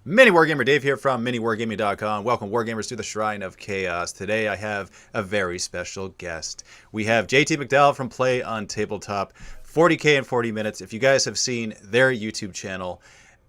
Mini Wargamer Dave here from miniwargaming.com. Welcome, Wargamers, to the Shrine of Chaos. Today I have a very special guest. We have JT McDowell from PlayOnTableTop, 40K in 40 minutes. If you guys have seen their YouTube channel,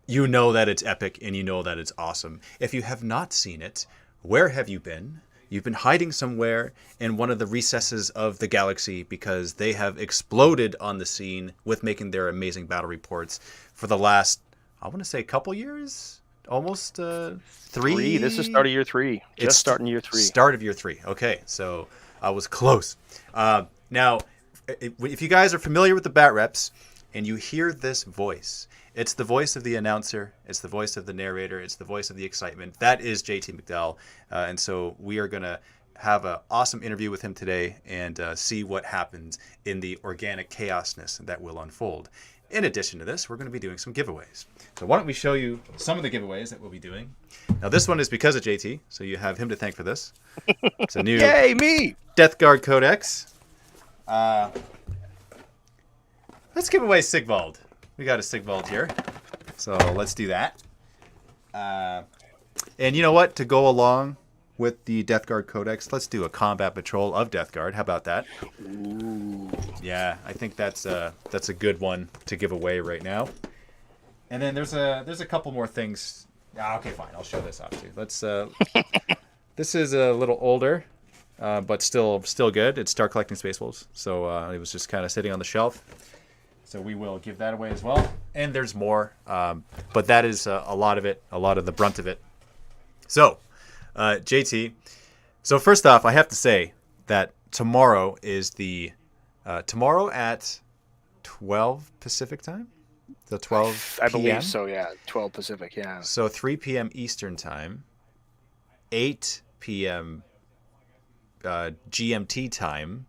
you know that it's epic and you know that it's awesome. If you have not seen it, where have you been? You've been hiding somewhere in one of the recesses of the galaxy because they have exploded on the scene with making their amazing battle reports for the last, I want to say, couple years? Almost three. This is start of year three. It's starting year three. Start of year three. Okay, so I was close. Now, if you guys are familiar with the bat reps and you hear this voice, it's the voice of the announcer, it's the voice of the narrator, it's the voice of the excitement. That is JT McDowell. And so we are going to have an awesome interview with him today and see what happens in the organic chaosness that will unfold. In addition to this, we're going to be doing some giveaways. So why don't we show you some of the giveaways that we'll be doing. Now this one is because of JT, so you have him to thank for this. It's a new Yay, me! Death Guard Codex. Let's give away Sigvald. We got a Sigvald here. So let's do that. And you know what? To go along with the Death Guard Codex, let's do a combat patrol of Death Guard. How about that? Ooh. Yeah, I think that's a good one to give away right now. And then there's a couple more things. Okay, fine. I'll show this off too. Let's. This is a little older, but still good. It's Star Collecting Space Wolves, so it was just kind of sitting on the shelf. So we will give that away as well. And there's more, but that is a lot of it, a lot of the brunt of it. So, JT. So first off, I have to say that tomorrow is tomorrow at 12 Pacific time? The 12 I p.m.? believe so, yeah. 12 Pacific, yeah. So 3 p.m. Eastern time, 8 p.m. GMT time,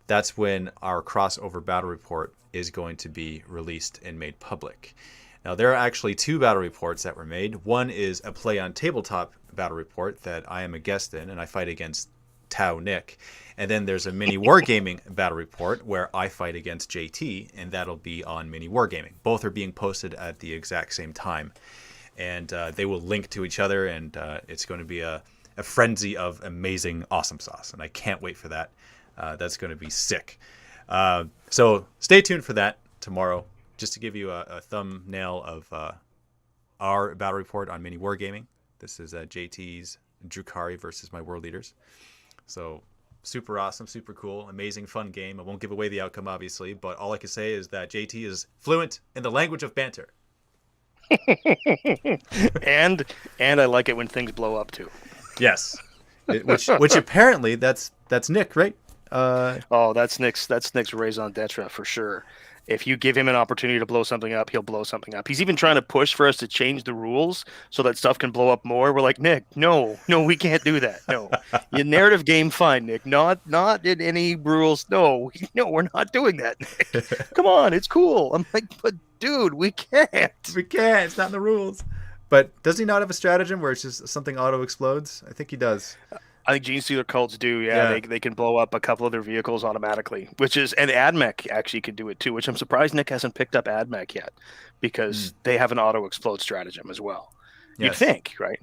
that's when our crossover battle report is going to be released and made public. Now, there are actually two battle reports that were made. One is a PlayOnTabletop battle report that I am a guest in, and I fight against Tau Nick. And then there's a Mini Wargaming battle report where I fight against JT, and that'll be on Mini Wargaming. Both are being posted at the exact same time. And they will link to each other, and it's going to be a frenzy of amazing awesome sauce. And I can't wait for that. That's going to be sick. So stay tuned for that tomorrow. Just to give you a thumbnail of our battle report on Mini Wargaming. This is JT's Drukari versus my world leaders. So super awesome, super cool, amazing, fun game. I won't give away the outcome, obviously, but all I can say is that JT is fluent in the language of banter. and I like it when things blow up too. Yes, which apparently that's Nick, right? That's Nick's raison d'etre for sure. If you give him an opportunity to blow something up, he'll blow something up. He's even trying to push for us to change the rules so that stuff can blow up more. We're like, Nick, no, we can't do that. No, your narrative game, fine, Nick. Not in any rules. No, we're not doing that, Nick. Come on, it's cool. I'm like, but dude, we can't. We can't. It's not in the rules. But does he not have a stratagem where it's just something auto explodes? I think he does. I think Gene Stealer cults do, yeah. They can blow up a couple of their vehicles automatically, and AdMech actually can do it too, which I'm surprised Nick hasn't picked up AdMech yet, because they have an auto explode stratagem as well. Yes. You'd think, right?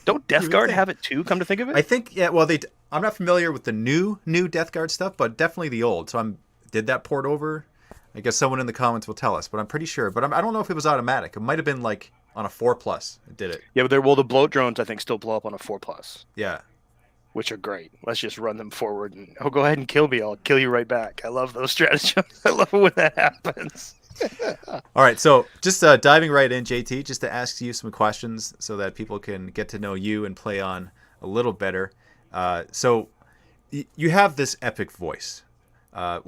Don't Death Guard have it too, come to think of it? I think, yeah, well, I'm not familiar with the new Death Guard stuff, but definitely the old. So did that port over? I guess someone in the comments will tell us, but I'm pretty sure. But I don't know if it was automatic. It might have been like on a 4+. It did it. Yeah, but the bloat drones, I think, still blow up on a 4+. Yeah. Which are great. Let's just run them forward and go ahead and kill me. I'll kill you right back. I love those strategies. I love it when that happens. All right, so just diving right in, JT, just to ask you some questions so that people can get to know you and play on a little better. So you have this epic voice. I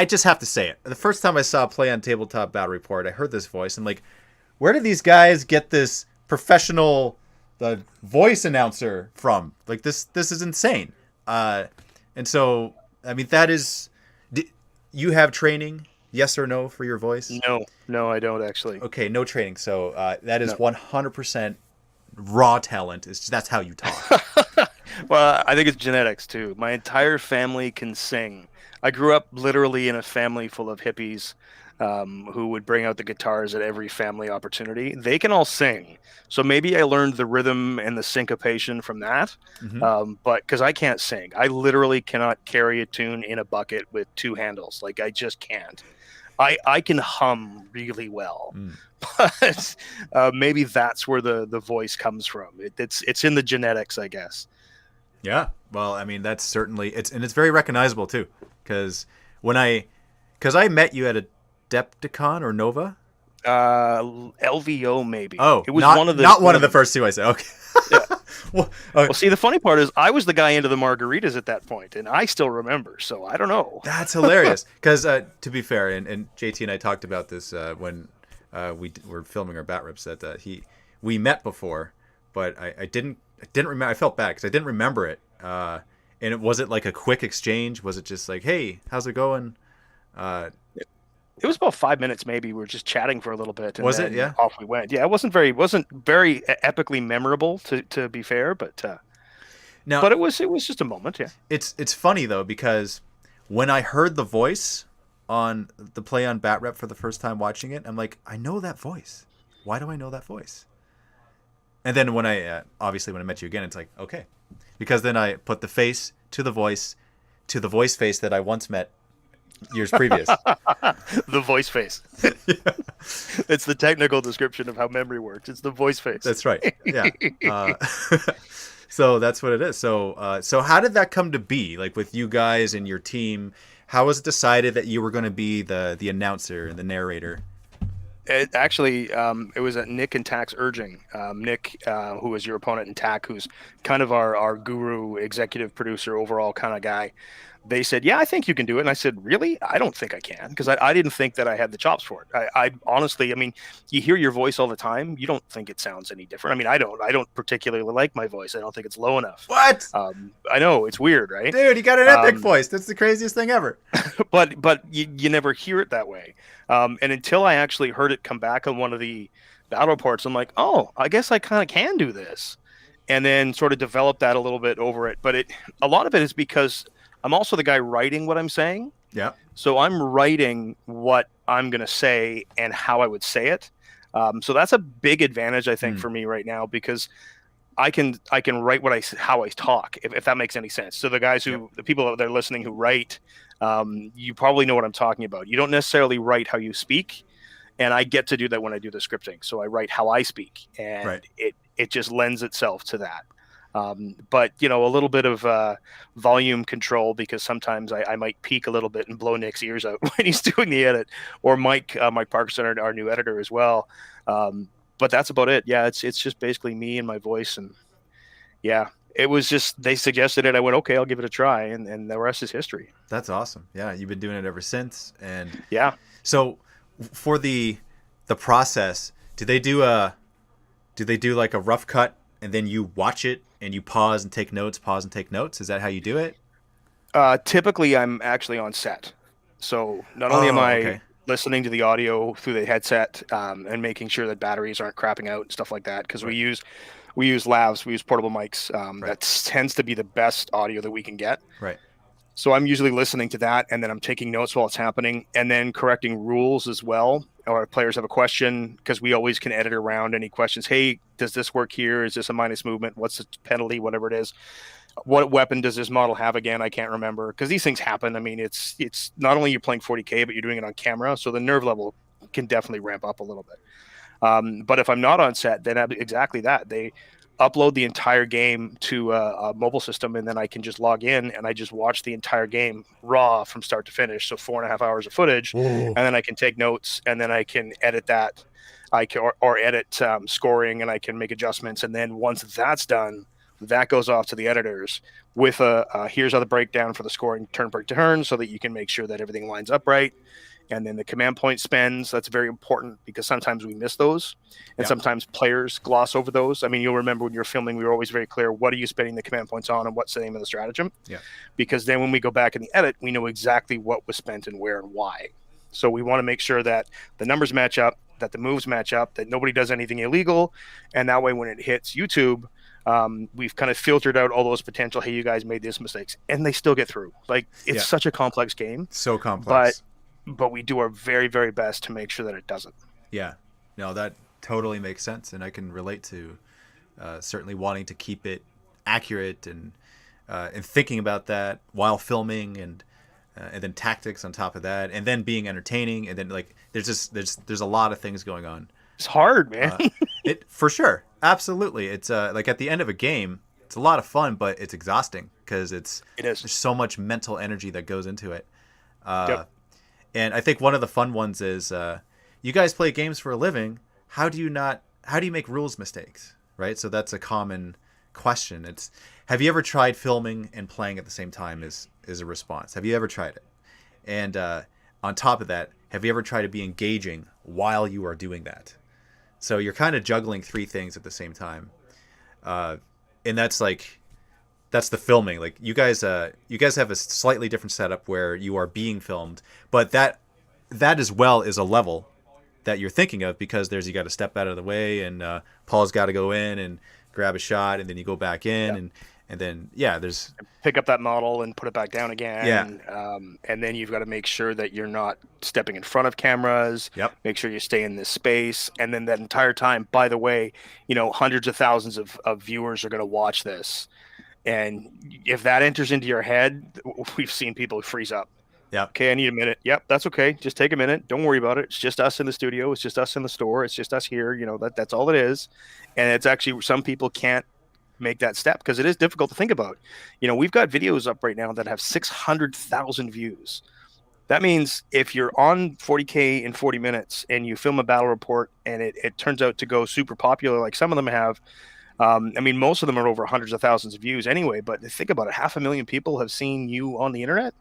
just have to say it. The first time I saw PlayOnTabletop battle report, I heard this voice. I'm like, where do these guys get this professional the voice announcer from? Like, this is insane. And so, I mean, you have training, yes or no, for your voice? No, I don't actually. Okay, no training. So that is 100% raw talent. That's how you talk. Well, I think it's genetics too. My entire family can sing. I grew up literally in a family full of hippies. who would bring out the guitars at every family opportunity. They can all sing. So maybe I learned the rhythm and the syncopation from that. But because I can't sing, I literally cannot carry a tune in a bucket with two handles. Like, I just can't. I can hum really well, but maybe that's where the voice comes from. It's in the genetics, I guess. Yeah. Well, I mean, that's certainly it's very recognizable too, because I met you at a Depticon or Nova. LVO maybe. Oh, it was not one of the first two I said. Okay. Yeah. Well, see, the funny part is I was the guy into the margaritas at that point, and I still remember. So I don't know. That's hilarious. Because to be fair, and JT and I talked about this when we were filming our bat rips. That we met before, but I didn't remember. I felt bad because I didn't remember it. And it wasn't like a quick exchange. Was it just like, hey, how's it going? It was about 5 minutes, maybe. We were just chatting for a little bit. And was it? Yeah. Off we went. Yeah, it wasn't very epically memorable, to be fair, but it was just a moment. Yeah. It's funny though, because when I heard the voice on the Play on Bat Rep for the first time watching it, I'm like, I know that voice. Why do I know that voice? And then when I obviously when I met you again, it's like, okay, because then I put the face to the voice face that I once met years previous. The voice face. Yeah. It's the technical description of how memory works. It's the voice face. That's right. Yeah. So that's what it is. So how did that come to be? Like, with you guys and your team, how was it decided that you were going to be the announcer and the narrator? It actually, it was at Nick and Tak's urging. Nick, who was your opponent, and Tak, who's kind of our guru, executive producer, overall kind of guy. They said, yeah, I think you can do it. And I said, really? I don't think I can, because I didn't think that I had the chops for it. I honestly, I mean, you hear your voice all the time. You don't think it sounds any different. I mean, I don't particularly like my voice. I don't think it's low enough. What? I know, it's weird, right? Dude, you got an epic voice. That's the craziest thing ever. but you never hear it that way. And until I actually heard it come back on one of the battle reports, I'm like, oh, I guess I kind of can do this. And then sort of developed that a little bit over it. But a lot of it is because I'm also the guy writing what I'm saying. Yeah. So I'm writing what I'm going to say and how I would say it. So that's a big advantage, I think, for me right now, because I can write how I talk, if that makes any sense. So the guys the people that are listening who write, you probably know what I'm talking about. You don't necessarily write how you speak, and I get to do that when I do the scripting. So I write how I speak, and it just lends itself to that. But a little bit of volume control, because sometimes I might peak a little bit and blow Nick's ears out when he's doing the edit, or Mike Parkinson, our new editor as well. But that's about it. Yeah, it's just basically me and my voice, and yeah, it was just, they suggested it. I went, okay, I'll give it a try, and the rest is history. That's awesome. Yeah, you've been doing it ever since, and yeah. So for the process, do they do like a rough cut, and then you watch it and you pause and take notes? Is that how you do it? Typically, I'm actually on set. So not only am I listening to the audio through the headset and making sure that batteries aren't crapping out and stuff like that, because we use lavs, we use portable mics. That tends to be the best audio that we can get. Right. So I'm usually listening to that, and then I'm taking notes while it's happening, and then correcting rules as well. Or if players have a question, because we always can edit around any questions. Hey, does this work here? Is this a minus movement? What's the penalty? Whatever it is. What weapon does this model have again? I can't remember, because these things happen. I mean, it's not only you're playing 40K, but you're doing it on camera, so the nerve level can definitely ramp up a little bit. But if I'm not on set, then exactly that. They upload the entire game to a mobile system, and then I can just log in and I just watch the entire game raw from start to finish. So 4.5 hours of footage. Ooh. And then I can take notes, and then I can edit that. I can or edit scoring, and I can make adjustments. And then once that's done, that goes off to the editors with here's how the breakdown for the scoring turn per turn, so that you can make sure that everything lines up right. And then the command point spends, that's very important, because sometimes we miss those, and sometimes players gloss over those. I mean, you'll remember when you're filming, we were always very clear, what are you spending the command points on, and what's the name of the stratagem? Yeah. Because then when we go back in the edit, we know exactly what was spent and where and why. So we want to make sure that the numbers match up, that the moves match up, that nobody does anything illegal. And that way, when it hits YouTube, we've kind of filtered out all those potential, hey, you guys made these mistakes, and they still get through. Like, it's such a complex game. So complex. but we do our very, very best to make sure that it doesn't. Yeah, no, that totally makes sense, and I can relate to certainly wanting to keep it accurate and thinking about that while filming, and then tactics on top of that, and then being entertaining, and then like there's a lot of things going on. It's hard, man. It for sure, absolutely. It's like at the end of a game, it's a lot of fun, but it's exhausting because It is. there's so much mental energy that goes into it. Yep. And I think one of the fun ones is you guys play games for a living. How do you make rules mistakes, right? So that's a common question. It's, have you ever tried filming and playing at the same time is a response. Have you ever tried it? And on top of that, have you ever tried to be engaging while you are doing that? So you're kind of juggling three things at the same time. And that's the filming. Like you guys have a slightly different setup where you are being filmed, but that as well is a level that you're thinking of, because you got to step out of the way, and Paul's got to go in and grab a shot, and then you go back in, and then there's pick up that model and put it back down again. Yeah. And then you've got to make sure that you're not stepping in front of cameras. Yep. Make sure you stay in this space. And then that entire time, by the way, hundreds of thousands of viewers are going to watch this. And if that enters into your head, we've seen people freeze up. Yeah. Okay, I need a minute. Yep, that's okay. Just take a minute. Don't worry about it. It's just us in the studio. It's just us in the store. It's just us here. That's all it is. And it's actually, some people can't make that step because it is difficult to think about. We've got videos up right now that have 600,000 views. That means if you're on 40K in 40 minutes and you film a battle report and it turns out to go super popular, like some of them have, most of them are over hundreds of thousands of views anyway, but think about it. 500,000 people have seen you on the internet.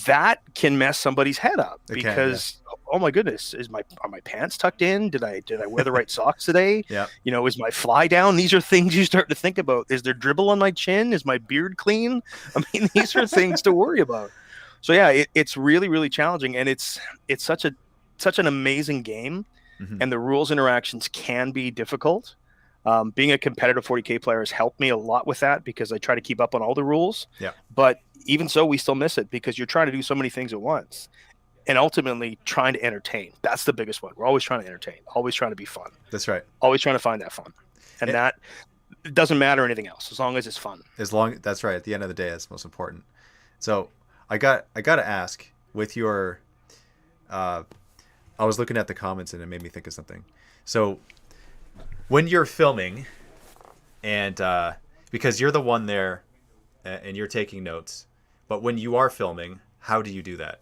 That can mess somebody's head up because, oh my goodness, are my pants tucked in? Did I wear the right socks today? Yeah. Is my fly down? These are things you start to think about. Is there dribble on my chin? Is my beard clean? These are things to worry about. So yeah, it's really, really challenging, and it's such an amazing game, and the rules interactions can be difficult. Being a competitive 40K player has helped me a lot with that because I try to keep up on all the rules. Yeah. But even so, we still miss it because you're trying to do so many things at once, and ultimately trying to entertain. That's the biggest one. We're always trying to entertain, always trying to be fun. That's right. Always trying to find that fun, and that it doesn't matter anything else as long as it's fun. That's right. At the end of the day, that's most important. So I got to ask, with your, I was looking at the comments and it made me think of something. So when you're filming, and because you're the one there and you're taking notes, but when you are filming, how do you do that?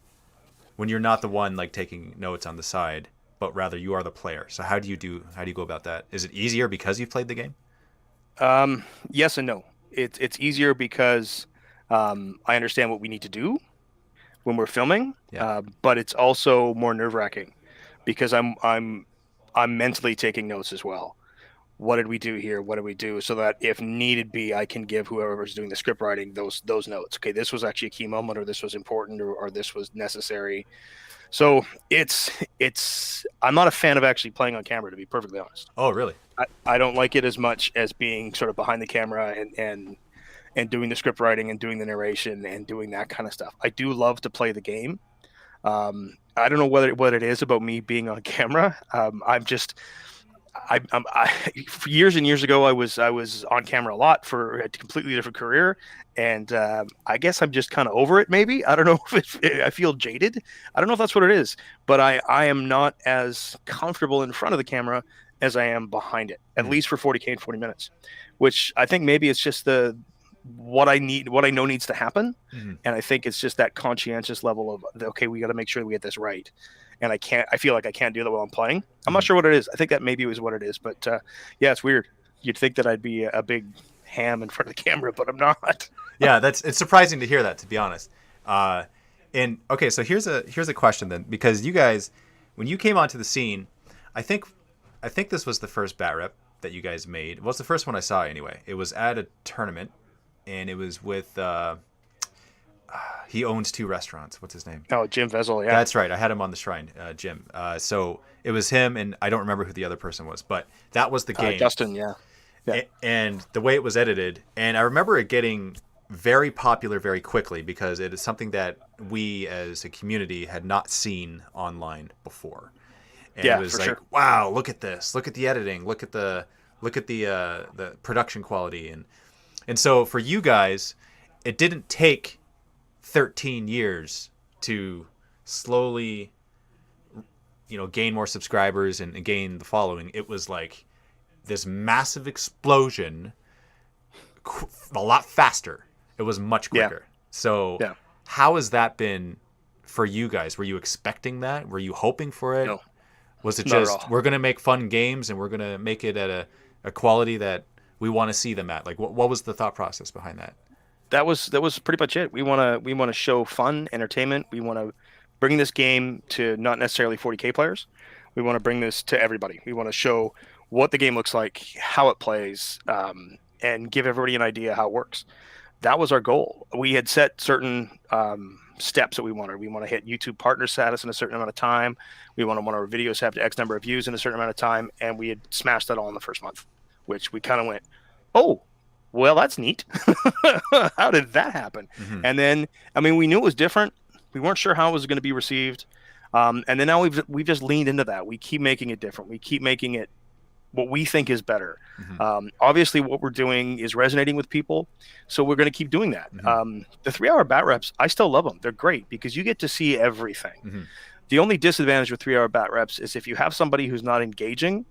When you're not the one like taking notes on the side, but rather you are the player. So how do you go about that? Is it easier because you've played the game? Yes and no. It's easier because I understand what we need to do when we're filming, but it's also more nerve-wracking because I'm mentally taking notes as well. What did we do here? What did we do? So that if needed be, I can give whoever's doing the script writing those notes. Okay, this was actually a key moment, or this was important, or this was necessary. So I'm not a fan of actually playing on camera, to be perfectly honest. Oh, really? I don't like it as much as being sort of behind the camera and doing the script writing and doing the narration and doing that kind of stuff. I do love to play the game. I don't know what it is about me being on camera. For years and years ago, I was on camera a lot for a completely different career, and I guess I'm just kind of over it. Maybe I don't know if I feel jaded. I don't know if that's what it is, but I am not as comfortable in front of the camera as I am behind it, at least for 40K and 40 minutes, which I think maybe it's just what I know needs to happen, and I think it's just that conscientious level of okay, we got to make sure we get this right. And I feel like I can't do that while I'm playing. I'm not sure what it is. I think that maybe was what it is. But yeah, it's weird. You'd think that I'd be a big ham in front of the camera, but I'm not. Yeah, it's surprising to hear that, to be honest. And okay, so here's a question then, because you guys, when you came onto the scene, I think this was the first bat rep that you guys made. Well, it's the first one I saw anyway. It was at a tournament, and it was with he owns 2 restaurants. What's his name? Oh, Jim Vezel, yeah. That's right. I had him on the Shrine, Jim. So it was him, and I don't remember who the other person was, but that was the game. Justin, yeah. And the way it was edited, and I remember it getting very popular very quickly because it is something that we as a community had not seen online before. And Yeah, it was for like, sure. wow, look at this. Look at the editing. Look at the production quality. And so for you guys, it didn't take 13 years to slowly, gain more subscribers and gain the following. It was like this massive explosion, a lot faster. It was much Yeah. quicker. So Yeah. how has that been for you guys? Were you expecting that? Were you hoping for it? No, Was it not at just, all. we're going to make fun games and we're going to make it at a quality that we want to see them at? Like, what was the thought process behind that? That was pretty much it. We want to show fun, entertainment. We want to bring this game to not necessarily 40K players. We want to bring this to everybody. We want to show what the game looks like, how it plays, and give everybody an idea how it works. That was our goal. We had set certain steps that we wanted. We want to hit YouTube partner status in a certain amount of time. We want our videos have X number of views in a certain amount of time, and we had smashed that all in the first month, which we kind of went, oh, well, that's neat. How did that happen? Mm-hmm. And then, I mean, we knew it was different. We weren't sure how it was going to be received. And then now we've just leaned into that. We keep making it different. We keep making it what we think is better. Mm-hmm. Obviously, what we're doing is resonating with people, so we're going to keep doing that. Mm-hmm. The 3-hour bat reps, I still love them. They're great because you get to see everything. Mm-hmm. The only disadvantage with 3-hour bat reps is if you have somebody who's not engaging,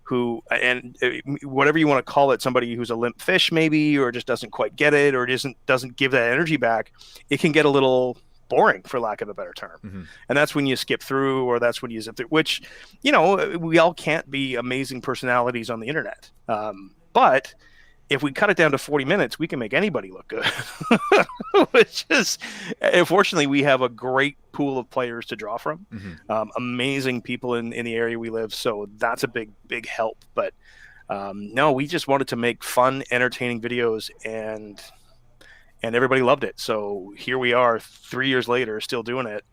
and whatever you want to call it, somebody who's a limp fish maybe, or just doesn't quite get it, or doesn't give that energy back, it can get a little boring, for lack of a better term. Mm-hmm. And that's when you skip through, or that's when you zip through, which, we all can't be amazing personalities on the internet. But if we cut it down to 40 minutes, we can make anybody look good. Which is, unfortunately, we have a great pool of players to draw from. Mm-hmm. Amazing people in the area we live. So that's a big help. But no, we just wanted to make fun, entertaining videos, and everybody loved it. So here we are 3 years later, still doing it.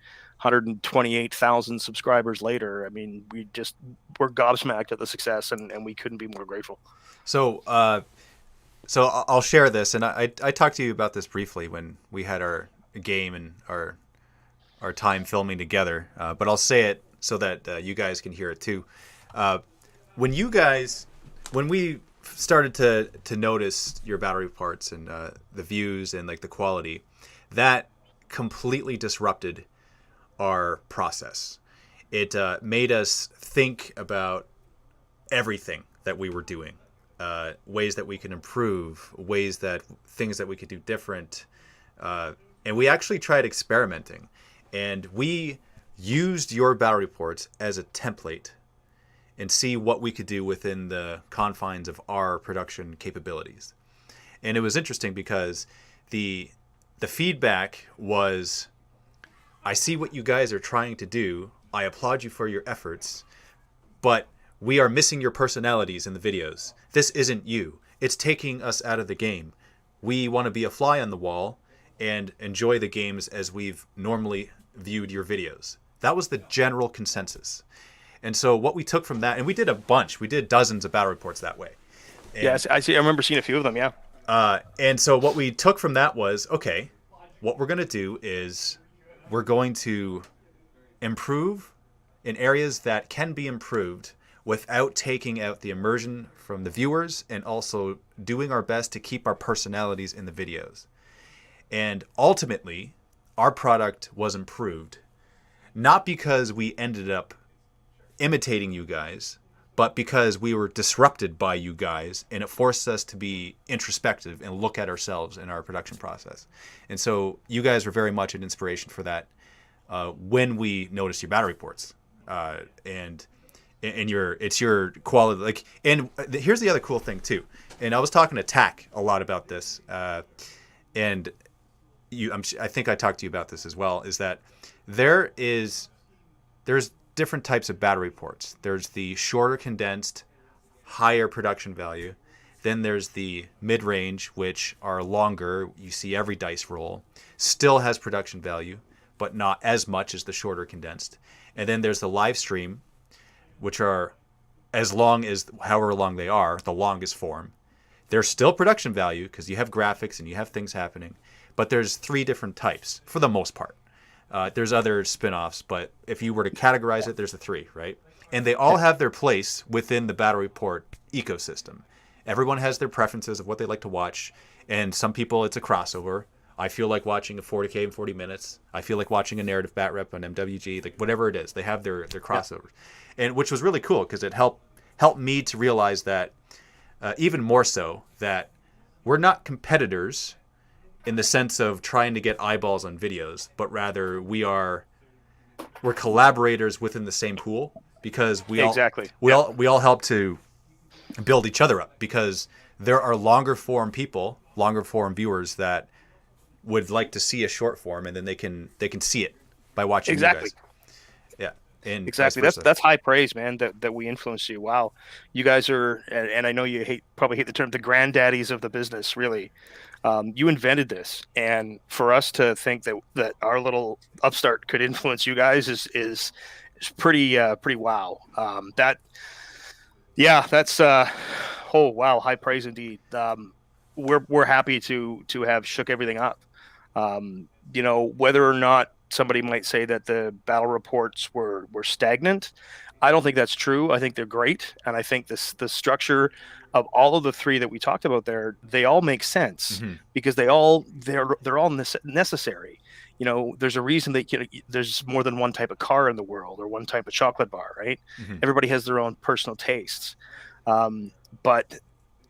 128,000 subscribers later. I mean, we're gobsmacked at the success, and we couldn't be more grateful. So I'll share this, and I talked to you about this briefly when we had our game and our time filming together. But I'll say it so that you guys can hear it too. When we started to notice your battle reports and the views and like the quality, that completely disrupted our process. It made us think about everything that we were doing. Ways that we can improve, things that we could do different. And we actually tried experimenting. And we used your battle reports as a template and see what we could do within the confines of our production capabilities. And it was interesting because the feedback was, I see what you guys are trying to do. I applaud you for your efforts, but we are missing your personalities in the videos. This isn't you. It's taking us out of the game. We want to be a fly on the wall and enjoy the games as we've normally viewed your videos. That was the general consensus. And so what we took from that, and we did a bunch. We did dozens of battle reports that way. And, Yes, I see. I remember seeing a few of them. Yeah. And so what we took from that was, okay, what we're going to do is we're going to improve in areas that can be improved without taking out the immersion from the viewers, and also doing our best to keep our personalities in the videos. And ultimately, our product was improved, not because we ended up imitating you guys, but because we were disrupted by you guys, and it forced us to be introspective and look at ourselves in our production process. And so you guys were very much an inspiration for that when we noticed your battle reports. And it's your quality. Like, and here's the other cool thing too. And I was talking to Tack a lot about this, and I think I talked to you about this as well. Is that there's different types of battle reports. There's the shorter, condensed, higher production value. Then there's the mid-range, which are longer. You see every dice roll, still has production value, but not as much as the shorter, condensed. And then there's the live stream, which are as long as however long they are, the longest form. There's still production value because you have graphics and you have things happening, but there's 3 different types for the most part. There's other spin-offs, but if you were to categorize it, there's the 3, right? And they all have their place within the battle report ecosystem. Everyone has their preferences of what they like to watch, and some people it's a crossover. I feel like watching a 40K in 40 minutes. I feel like watching a narrative bat rep on MWG, like whatever it is. They have their crossovers, and which was really cool because it helped me to realize that even more so that we're not competitors in the sense of trying to get eyeballs on videos, but rather we're collaborators within the same pool because we all help to build each other up because there are longer form viewers that would like to see a short form and then they can see it by watching you guys. Yeah. And exactly. That's high praise, man, that we influence you. Wow. You guys are, and I know you probably hate the term, the granddaddies of the business, really. You invented this, and for us to think that our little upstart could influence you guys is pretty wow. That's oh wow, high praise indeed. We're happy to have shook everything up. Whether or not somebody might say that the battle reports were stagnant, I don't think that's true. I think they're great, and I think the structure of all of the 3 that we talked about there, they all make sense because they're all necessary. There's a reason that there's more than one type of car in the world or one type of chocolate bar, right? Everybody has their own personal tastes, but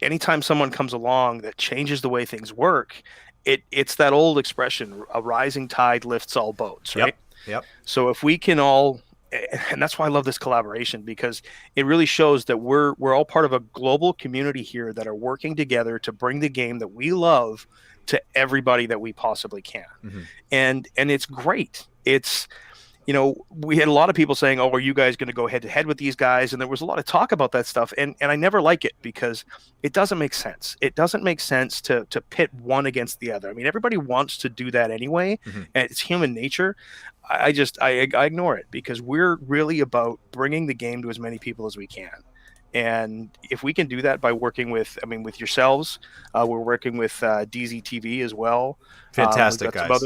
anytime someone comes along that changes the way things work, it's that old expression: a rising tide lifts all boats, right? Yep. So if we can all, and that's why I love this collaboration, because it really shows that we're all part of a global community here that are working together to bring the game that we love to everybody that we possibly can. And it's great. It's, we had a lot of people saying, oh, are you guys going to go head to head with these guys? And there was a lot of talk about that stuff. And I never like it because it doesn't make sense. It doesn't make sense to pit one against the other. I mean, everybody wants to do that anyway. And it's human nature. I ignore it because we're really about bringing the game to as many people as we can. And if we can do that by working with yourselves, we're working with DZTV as well. Fantastic guys.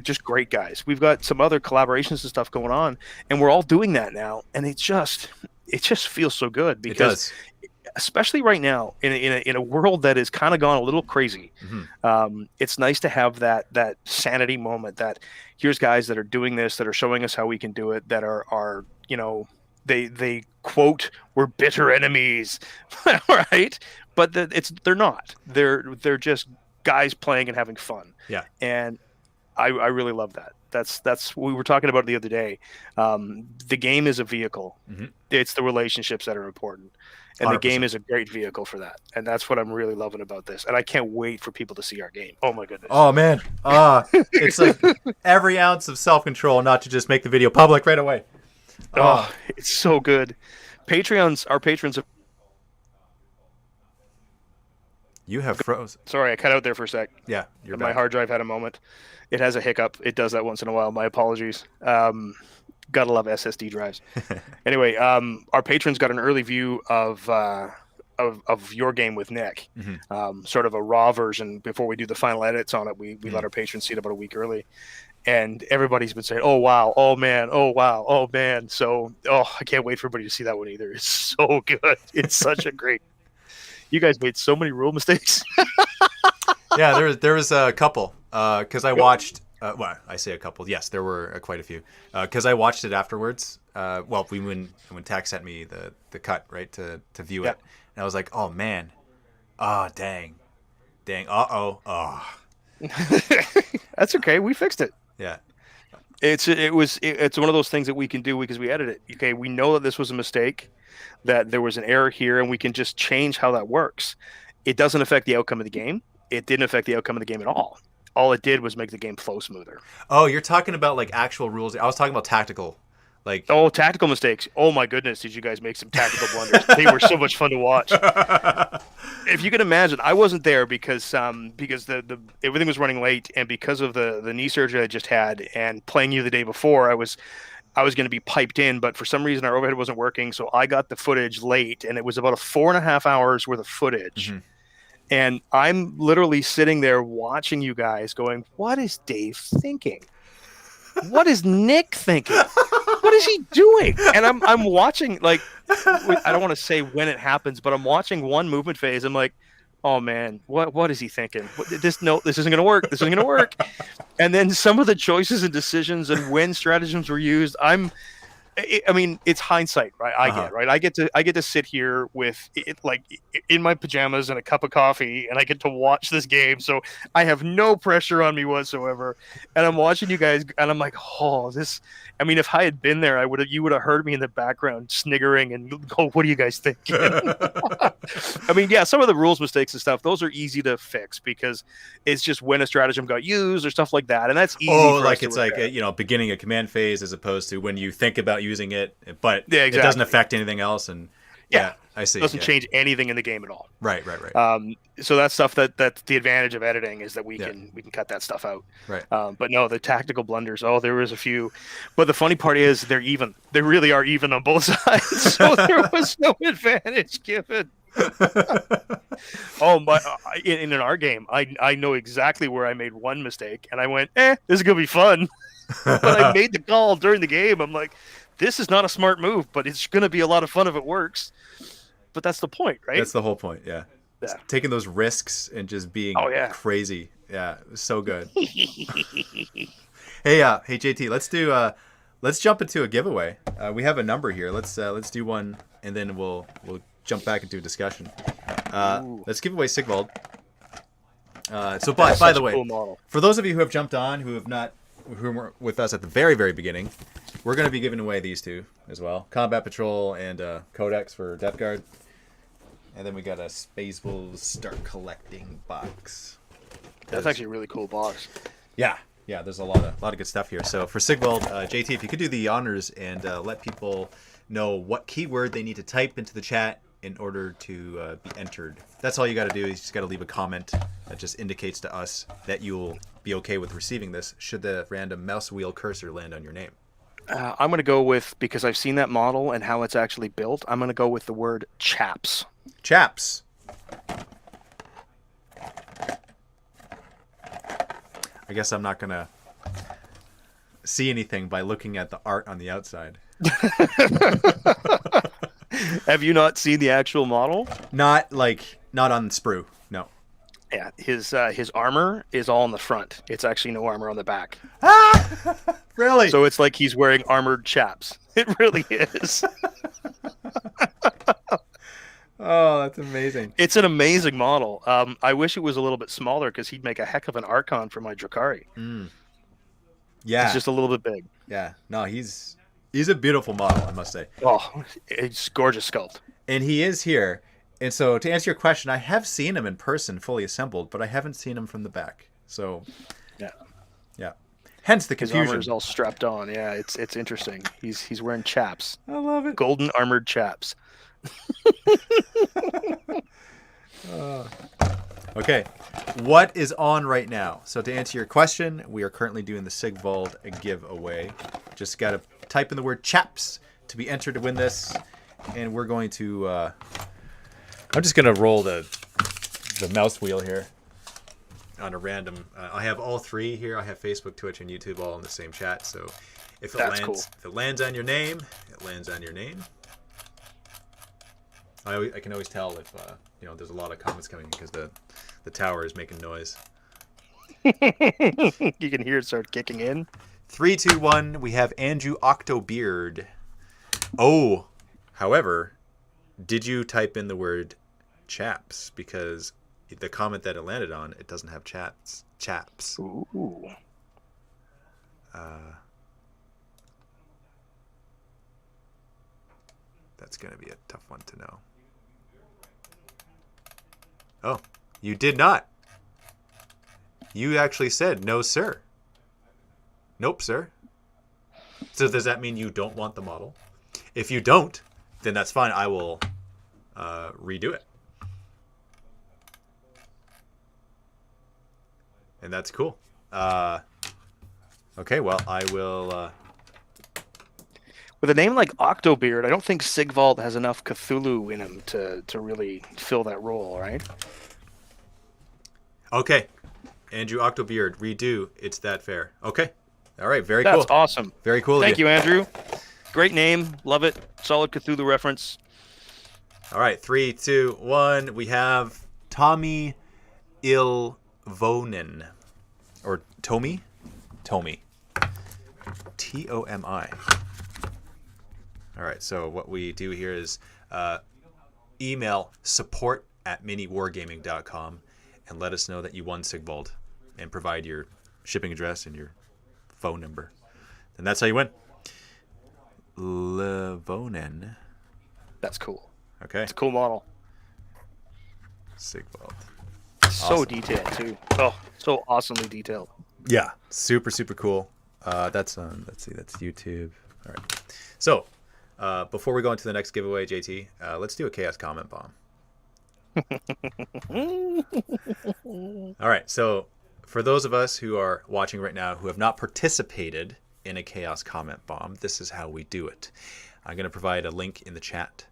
Just great guys. We've got some other collaborations and stuff going on, and we're all doing that now. And it just feels so good because, especially right now in a world that has kind of gone a little crazy, it's nice to have that sanity moment. That here's guys that are doing this, that are showing us how we can do it, that are they quote, we're bitter enemies, right? But they're not. They're just guys playing and having fun. Yeah. And I really love that. That's what we were talking about the other day. The game is a vehicle. It's the relationships that are important. And 100%. The game is a great vehicle for that. And that's what I'm really loving about this. And I can't wait for people to see our game. Oh my goodness. Oh man. It's like every ounce of self-control not to just make the video public right away. Oh, it's so good. Our patrons. You have froze. Sorry, I cut out there for a sec. Yeah, you're back. My hard drive had a moment. It has a hiccup. It does that once in a while. My apologies. Gotta love SSD drives. Anyway, our patrons got an early view of your game with Nick. Sort of a raw version before we do the final edits on it. We let our patrons see it about a week early. And everybody's been saying, oh, wow, oh, man, oh, wow, oh, man. So, I can't wait for everybody to see that one either. It's so good. It's such a great – you guys made so many rule mistakes. Yeah, there was a couple because I watched I say a couple. Yes, there were quite a few because I watched it afterwards. When Tax sent me the cut, right, to view it. And I was like, oh, man. Oh, dang. Oh. That's okay. We fixed it. Yeah. It's one of those things that we can do because we edit it. Okay, we know that this was a mistake, that there was an error here, and we can just change how that works. It doesn't affect the outcome of the game. It didn't affect the outcome of the game at all. All it did was make the game flow smoother. Oh, you're talking about like actual rules. I was talking about tactical. Tactical mistakes. Oh my goodness, did you guys make some tactical blunders? They were so much fun to watch. If you can imagine, I wasn't there because the everything was running late, and because of the knee surgery I just had, and playing you the day before, I was going to be piped in, but for some reason our overhead wasn't working, so I got the footage late, and it was about 4.5 hours worth of footage. And I'm literally sitting there watching you guys going, what is Dave thinking? What is Nick thinking? What is he doing? And I'm watching, like, I don't want to say when it happens, but I'm watching one movement phase. I'm like, oh man, what is he thinking? This isn't going to work. This isn't going to work. And then some of the choices and decisions and when stratagems were used, I mean, it's hindsight, right? I get to sit here with it, like, in my pajamas and a cup of coffee, and I get to watch this game. So I have no pressure on me whatsoever, and I'm watching you guys, and I'm like, oh, this. I mean, if I had been there, you would have heard me in the background sniggering and go, "What are you guys thinking?" I mean, yeah, some of the rules mistakes and stuff, those are easy to fix because it's just when a stratagem got used or stuff like that, and that's easy. Oh, like it's like beginning a command phase as opposed to when you think about using it, but it doesn't affect anything else. And I see. It doesn't change anything in the game at all. Right. So that's stuff that's the advantage of editing, is that we can cut that stuff out. Right. But no, the tactical blunders. Oh, there was a few, but the funny part is they're even. They really are even on both sides. So there was no advantage given. Oh my! In our game, I know exactly where I made one mistake, and I went, this is gonna be fun. But I made the call during the game. I'm like, this is not a smart move, but it's gonna be a lot of fun if it works. But that's the point, right? That's the whole point. Yeah. Taking those risks and just being crazy. Yeah, it was so good. Hey, JT, let's jump into a giveaway. We have a number here. Let's do one, and then we'll jump back into a discussion. Let's give away Sigvald. So by the way, cool, for those of you who have jumped on, who were with us at the very, very beginning, we're going to be giving away these two as well. Combat Patrol and Codex for Death Guard. And then we got a Spacewolves Start Collecting box. That's actually a really cool box. Yeah, there's a lot of good stuff here. So for Sigvald, JT, if you could do the honors and let people know what keyword they need to type into the chat in order to be entered. That's all you got to do. You just got to leave a comment that just indicates to us that you'll be okay with receiving this should the random mouse wheel cursor land on your name. I'm going to go with, because I've seen that model and how it's actually built, I'm going to go with the word chaps. Chaps. I guess I'm not going to see anything by looking at the art on the outside. Have you not seen the actual model? Not on sprue. No. Yeah, his armor is all on the front. It's actually no armor on the back. Really? So it's like he's wearing armored chaps. It really is. Oh, that's amazing. It's an amazing model. I wish it was a little bit smaller because he'd make a heck of an Archon for my Drakari. Yeah. He's just a little bit big. Yeah. No, he's a beautiful model, I must say. Oh, it's gorgeous sculpt. And he is here. And so to answer your question, I have seen him in person fully assembled, but I haven't seen him from the back. So yeah. Hence the confusion. His armor is all strapped on. Yeah, it's interesting. He's wearing chaps. I love it. Golden armored chaps. Okay, what is on right now? So to answer your question, we are currently doing the Sigvald giveaway. Just got to type in the word chaps to be entered to win this, and we're going to. I'm just gonna roll the mouse wheel here on a random. I have all three here. I have Facebook, Twitch, and YouTube all in the same chat. So if it lands on your name, it lands on your name. I can always tell if there's a lot of comments coming because the tower is making noise. You can hear it start kicking in. 3, 2, 1. We have Andrew Octobeard. Oh, however, did you type in the word chaps? Because the comment that it landed on, it doesn't have chaps. Ooh. That's going to be a tough one to know. Oh, you did not. You actually said, no, sir. Nope, sir. So does that mean you don't want the model? If you don't, then that's fine. I will redo it. And that's cool. Okay, well, I will... With a name like Octobeard, I don't think Sigvald has enough Cthulhu in him to really fill that role, right? Okay. Andrew Octobeard, redo It's That Fair. Okay. All right. Very cool. That's awesome. Very cool. Thank you, Andrew. Great name. Love it. Solid Cthulhu reference. All right. 3, 2, 1. We have Tommy Ilvonen. Or Tomi? Tomi. Tomi. All right. So what we do here is email support@miniwargaming.com and let us know that you won Sigvald and provide your shipping address and your phone number. And that's how you win. Levonen. That's cool. Okay. It's a cool model. Sigvald. So Awesome. detailed too. Oh, so awesomely detailed. Yeah. Super, super cool. That's on, let's see, that's YouTube. All right. So before we go into the next giveaway, JT, let's do a Chaos Comment Bomb. All right. So for those of us who are watching right now who have not participated in a Chaos Comment Bomb, this is how we do it. I'm going to provide a link in the chat,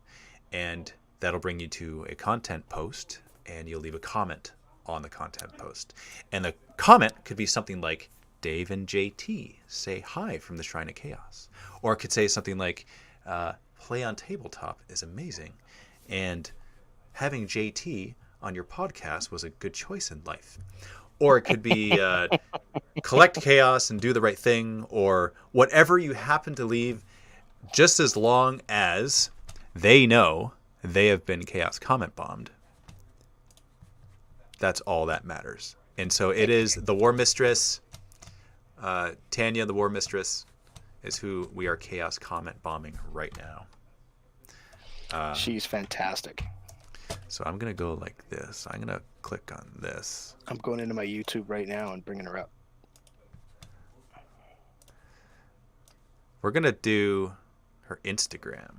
and that'll bring you to a content post, and you'll leave a comment on the content post. And the comment could be something like, Dave and JT say hi from the Shrine of Chaos. Or it could say something like, Play on Tabletop is amazing, and having JT on your podcast was a good choice in life. Or it could be collect chaos and do the right thing, or whatever you happen to leave, just as long as they know they have been Chaos Comment Bombed. That's all that matters. And so it is the War Mistress, Tanya, the War Mistress, is who we are Chaos Comment Bombing right now. She's fantastic. So I'm going to go like this. I'm going to click on this. I'm going into my YouTube right now and bringing her up. We're going to do her Instagram.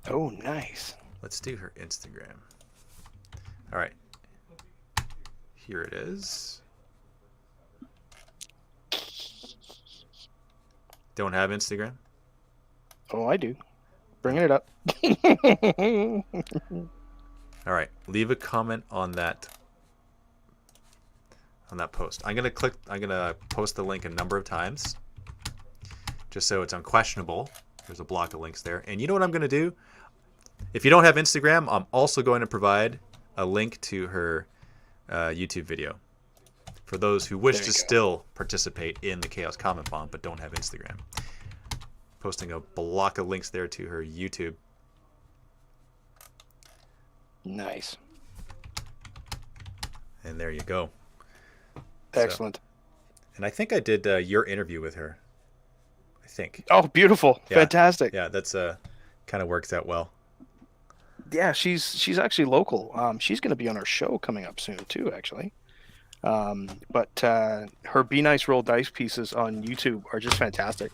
Oh, nice. Let's do her Instagram. All right. Here it is. Don't have Instagram? Oh, I do. Bringing it up. All right. Leave a comment on that post. I'm going to post the link a number of times just so it's unquestionable. There's a block of links there. And you know what I'm going to do? If you don't have Instagram, I'm also going to provide a link to her YouTube video for those who wish to still participate in the Chaos Comment Bomb but don't have Instagram. Posting a block of links there to her YouTube. Nice. And there you go. Excellent. So, and I think I did your interview with her. I think. Oh, beautiful. Yeah. Fantastic. Yeah, that's kind of works out well. Yeah, she's actually local. She's going to be on our show coming up soon too, actually. But her Be Nice Roll Dice pieces on YouTube are just fantastic.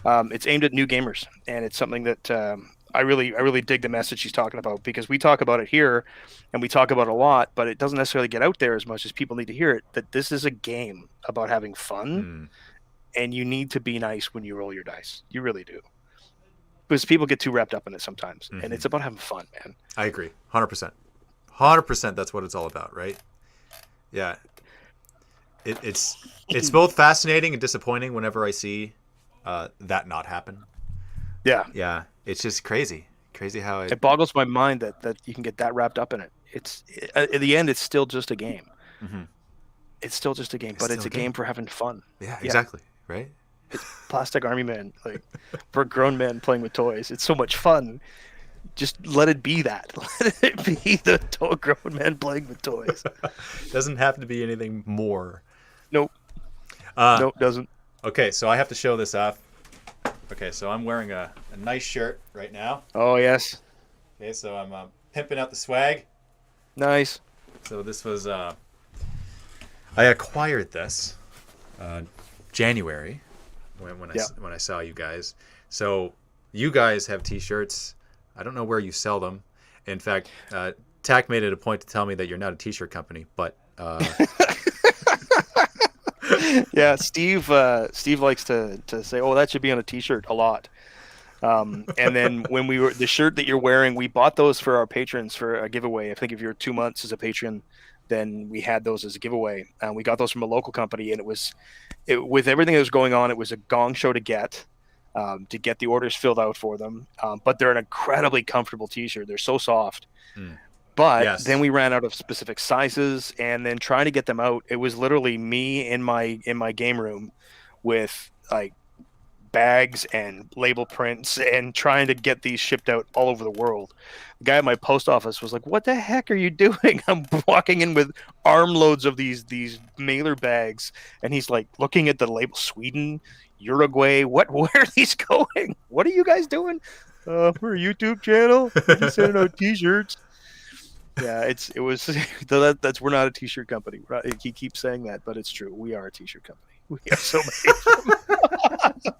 It's aimed at new gamers, and it's something that I really dig the message she's talking about, because we talk about it here and we talk about it a lot, but it doesn't necessarily get out there as much as people need to hear it, that this is a game about having fun, and you need to be nice when you roll your dice. You really do. Because people get too wrapped up in it sometimes, and it's about having fun, man. I agree. 100%. 100% that's what it's all about, right? Yeah. It's both fascinating and disappointing whenever I see that not happen. Yeah. Yeah. It's just crazy. Crazy how it boggles my mind that you can get that wrapped up in it. In the end, it's still just a game. It's still just a game, but it's a game for having fun. Yeah, exactly. Right? It's Plastic Army Men, like for grown men playing with toys. It's so much fun. Just let it be that. Let it be the grown men playing with toys. Doesn't have to be anything more. Nope. Nope, doesn't. Okay, so I have to show this off. Okay, so I'm wearing a nice shirt right now. Oh, yes. Okay, so I'm pimping out the swag. Nice. So this was, I acquired this January when I saw you guys. So you guys have t-shirts. I don't know where you sell them. In fact, Tack made it a point to tell me that you're not a t-shirt company, but... Yeah, Steve likes to say, "Oh, that should be on a t-shirt," a lot. And then when the shirt that you're wearing, we bought those for our patrons for a giveaway. I think if you're 2 months as a patron, then we had those as a giveaway. And we got those from a local company, and with everything that was going on, it was a gong show to get the orders filled out for them. But they're an incredibly comfortable t-shirt. They're so soft. But then we ran out of specific sizes, and then trying to get them out, it was literally me in my game room with like bags and label prints and trying to get these shipped out all over the world. The guy at my post office was like, "What the heck are you doing?" I'm walking in with armloads of these mailer bags, and he's like looking at the label, Sweden, Uruguay. Where are these going? What are you guys doing? We're a YouTube channel. We're just sending out t-shirts. Yeah, it was that's we're not a t-shirt company. He keeps saying that, but it's true. We are a t-shirt company. We have so many of them.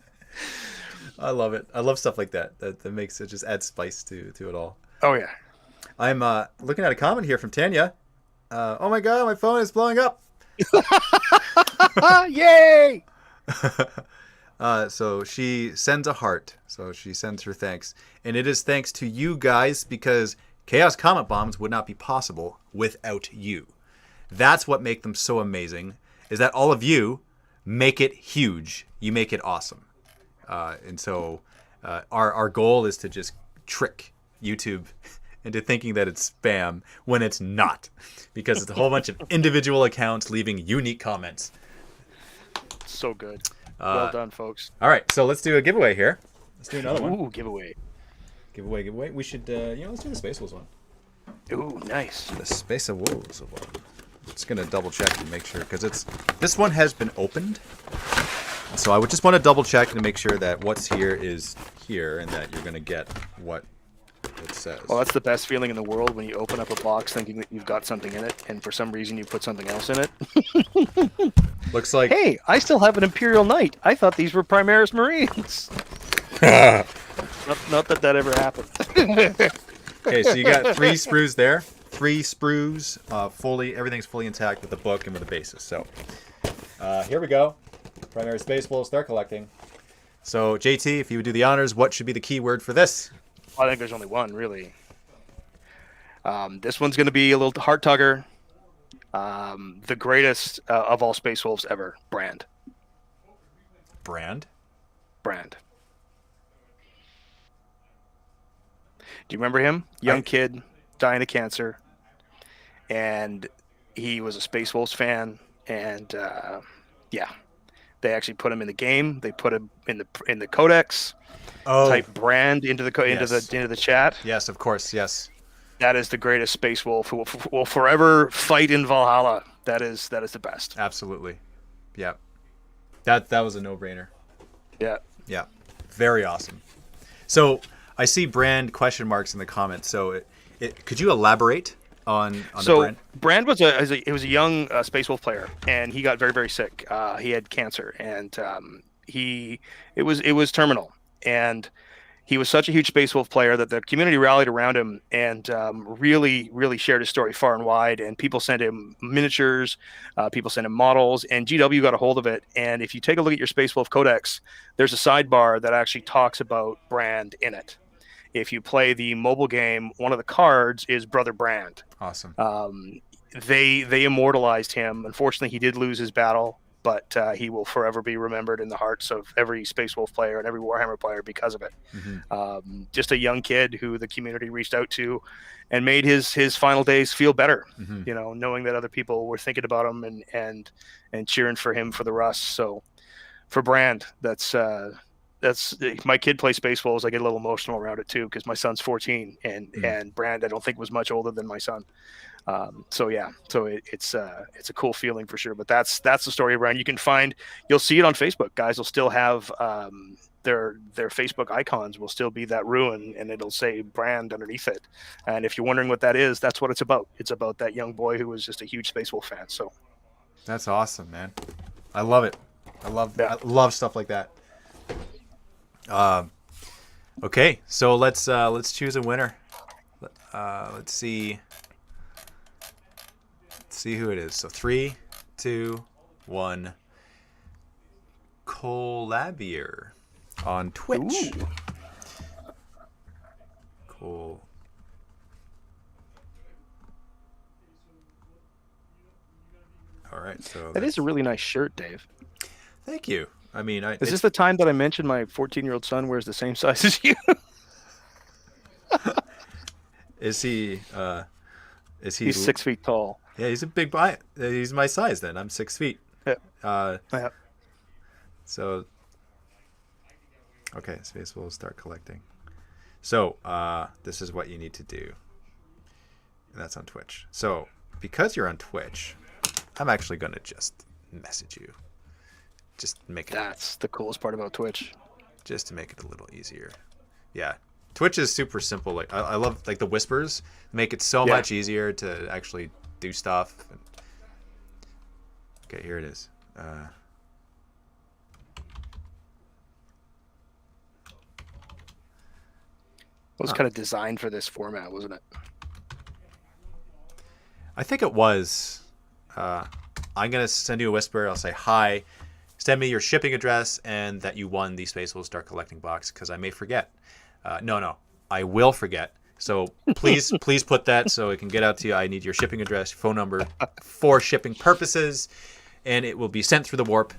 I love it. I love stuff like that. That makes it, just adds spice to it all. Oh yeah. I'm looking at a comment here from Tanya. Oh my god, my phone is blowing up. Yay! So she sends a heart. So she sends her thanks, and it is thanks to you guys, because Chaos Comet Bombs would not be possible without you. That's what makes them so amazing, is that all of you make it huge. You make it awesome. And so our goal is to just trick YouTube into thinking that it's spam when it's not, because it's a whole bunch of individual accounts leaving unique comments. So good. Well done, folks. All right, so let's do a giveaway here. Let's do another one. Ooh, giveaway. Giveaway. We should, let's do the Space Wolves one. Ooh, nice. The Space of Wolves one. Just gonna double check and make sure, because this one has been opened. So I would just want to double check to make sure that what's here is here, and that you're gonna get what it says. Well, that's the best feeling in the world, when you open up a box thinking that you've got something in it, and for some reason you put something else in it. Looks like, hey, I still have an Imperial Knight. I thought these were Primaris Marines. not that ever happened. Okay, so you got 3 sprues there. 3 sprues, everything's fully intact with the book and with the bases. So here we go. Primary Space Wolves, start collecting. So JT, if you would do the honors, what should be the keyword for this? I think there's only one, really. This one's going to be a little heart tugger. The greatest of all Space Wolves ever, Brand. Brand? Brand. Do you remember him? Young kid, dying of cancer. And he was a Space Wolves fan. And yeah, they actually put him in the game. They put him in the codex. Oh, type Brand into the chat. Yes, of course. Yes. That is the greatest Space Wolf who will forever fight in Valhalla. That is the best. Absolutely. Yeah. That was a no-brainer. Yeah. Yeah. Very awesome. So I see Brand question marks in the comments. So could you elaborate on the Brand? Brand was a young Space Wolf player, and he got very, very sick. He had cancer, and it was terminal. And he was such a huge Space Wolf player that the community rallied around him and really, really shared his story far and wide. And people sent him miniatures, people sent him models, and GW got a hold of it. And if you take a look at your Space Wolf Codex, there's a sidebar that actually talks about Brand in it. If you play the mobile game, one of the cards is Brother Brand. Awesome. They immortalized him. Unfortunately, he did lose his battle, but he will forever be remembered in the hearts of every Space Wolf player and every Warhammer player because of it. Mm-hmm. Just a young kid who the community reached out to and made his final days feel better, mm-hmm. Knowing that other people were thinking about him and cheering for him for the Rust. So for Brand, that's my kid plays Space Wolves. I get a little emotional around it too, because my son's 14 and Brand, I don't think, was much older than my son. So it's a cool feeling for sure. But that's the story of Brand. You'll see it on Facebook. Guys will still have their Facebook icons will still be that ruin, and it'll say Brand underneath it. And if you're wondering what that is, that's what it's about. It's about that young boy who was just a huge Space Wolf fan. So that's awesome, man. I love it. I love stuff like that. Okay, so let's choose a winner. Let's see who it is. So 3, 2, 1. Collabier on Twitch. Ooh. Cool. right. So That is a really nice shirt, Dave. Thank you. I mean, Is this the time that I mentioned my 14-year-old son wears the same size as you? Is he? Is he? He's 6 feet tall. Yeah, he's a big boy. He's my size. Then I'm 6 feet. Yeah. Yeah. So. Okay, Space will start collecting. So this is what you need to do. And that's on Twitch. So because you're on Twitch, I'm actually going to just message you. Just make it. That's the coolest part about Twitch. Just to make it a little easier. Yeah. Twitch is super simple. Like I love like the whispers make it so much easier to actually do stuff. Okay, here it is. It was kind of designed for this format, wasn't it? I think it was. I'm gonna send you a whisper. I'll say hi. Send me your shipping address and that you won the Space Will Start Collecting box because I may forget. No, I will forget. So please put that so it can get out to you. I need your shipping address, phone number for shipping purposes, and it will be sent through the warp,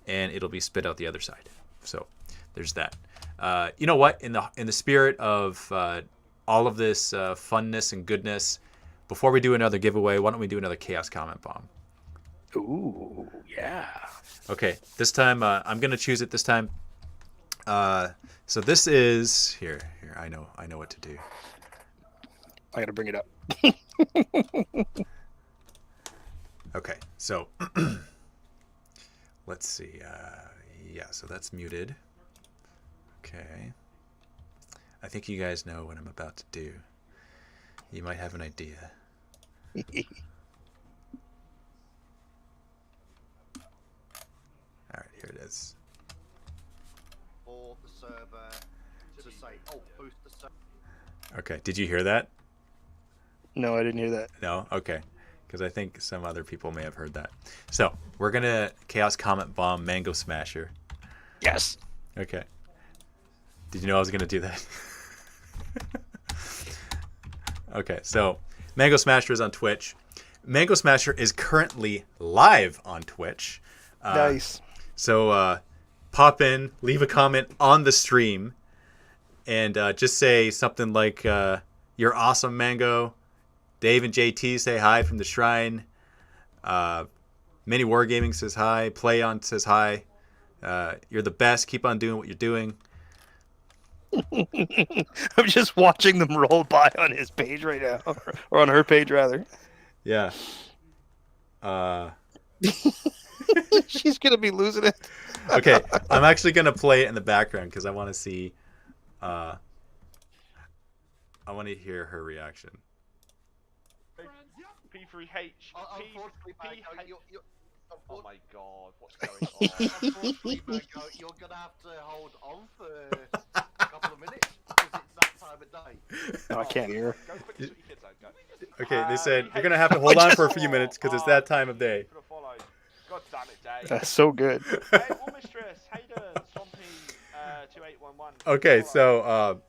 and it'll be spit out the other side. So there's that. You know what? In the spirit of all of this funness and goodness, before we do another giveaway, why don't we do another Chaos Comment Bomb? Ooh, yeah. Okay, this time I'm gonna choose it this time. So this is here. I know what to do. I gotta bring it up. Okay, so let's see. Yeah, so that's muted. Okay. I think you guys know what I'm about to do. You might have an idea. All right, here it is. For the server to say, oh, boost the server. Okay, did you hear that? No, I didn't hear that. No? Okay. Because I think some other people may have heard that. So, we're going to Chaos Comet Bomb Mango Smasher. Yes. Okay. Did you know I was going to do that? Okay, so Mango Smasher is on Twitch. Mango Smasher is currently live on Twitch. Nice. So pop in, leave a comment on the stream, and just say something like, "You're awesome, Mango." Dave and JT say hi from the shrine. Mini Wargaming says hi. PlayOn says hi. You're the best. Keep on doing what you're doing. I'm just watching them roll by on his page right now, or on her page rather. Yeah. She's gonna be losing it. Okay, I'm actually gonna play it in the background because I want to see. I want to hear her reaction. P3H. Oh my god, what's going on? Unfortunately, Mango, you're going to have to hold on for a couple of minutes because it's that time of day. No, I can't hear. Go quickly, sort your kids out, go. Okay, they said you're gonna have to hold on for a few minutes because it's that time of day. God damn it, Dave. That's so good. Hey, War Mistress, how you doing? Swampy 2811. Okay, so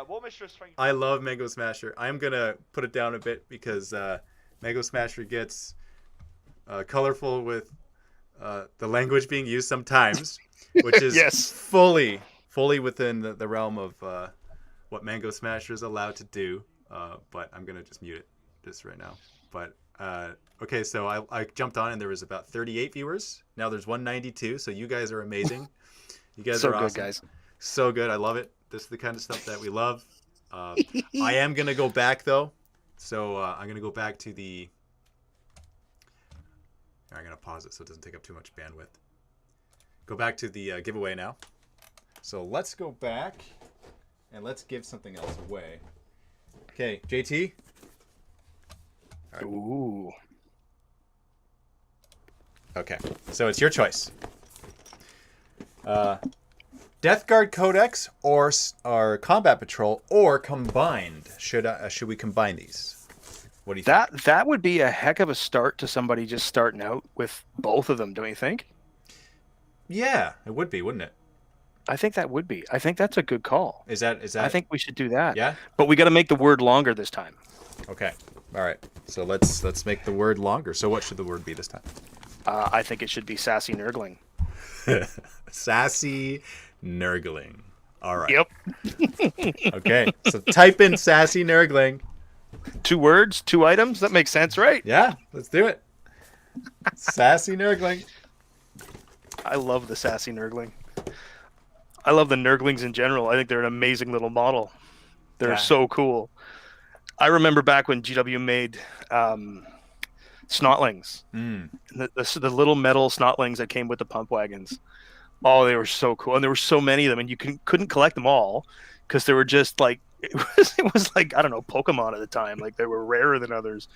War Mistress, thank you. I love Mango Smasher. I'm gonna put it down a bit because Mango Smasher gets colorful with the language being used sometimes, which is Yes. fully within the realm of what Mango Smasher is allowed to do. But I'm gonna just mute it just right now. But okay, so I jumped on and there was about 38 viewers. Now there's 192. So you guys are amazing. You guys So are good, awesome. guys. So good. I love it. This is the kind of stuff that we love. I am gonna go back though. So I'm gonna go back to the. I'm gonna pause it so it doesn't take up too much bandwidth. Go back to the giveaway now. So let's go back and let's give something else away. Okay, JT. All right. Ooh. Okay, so it's your choice. Death Guard Codex or Combat Patrol or combined. Should we combine these? What do you think? That would be a heck of a start to somebody just starting out with both of them, don't you think? Yeah, it would be, wouldn't it? I think that would be. I think that's a good call. Is that? I think we should do that. Yeah. But we got to make the word longer this time. Okay. All right. So let's make the word longer. So what should the word be this time? I think it should be Sassy Nurgling. Sassy Nurgling. All right. Yep. Okay. So type in Sassy Nurgling. 2 words, 2 items. That makes sense, right? Yeah, let's do it. Sassy Nurgling. I love the Sassy Nurgling. I love the Nurglings in general. I think they're an amazing little model. They're so cool. I remember back when GW made Snotlings. The little metal Snotlings that came with the pump wagons. Oh, they were so cool. And there were so many of them, and you couldn't collect them all because they were just like, it was like, I don't know, Pokemon at the time. Like, they were rarer than others.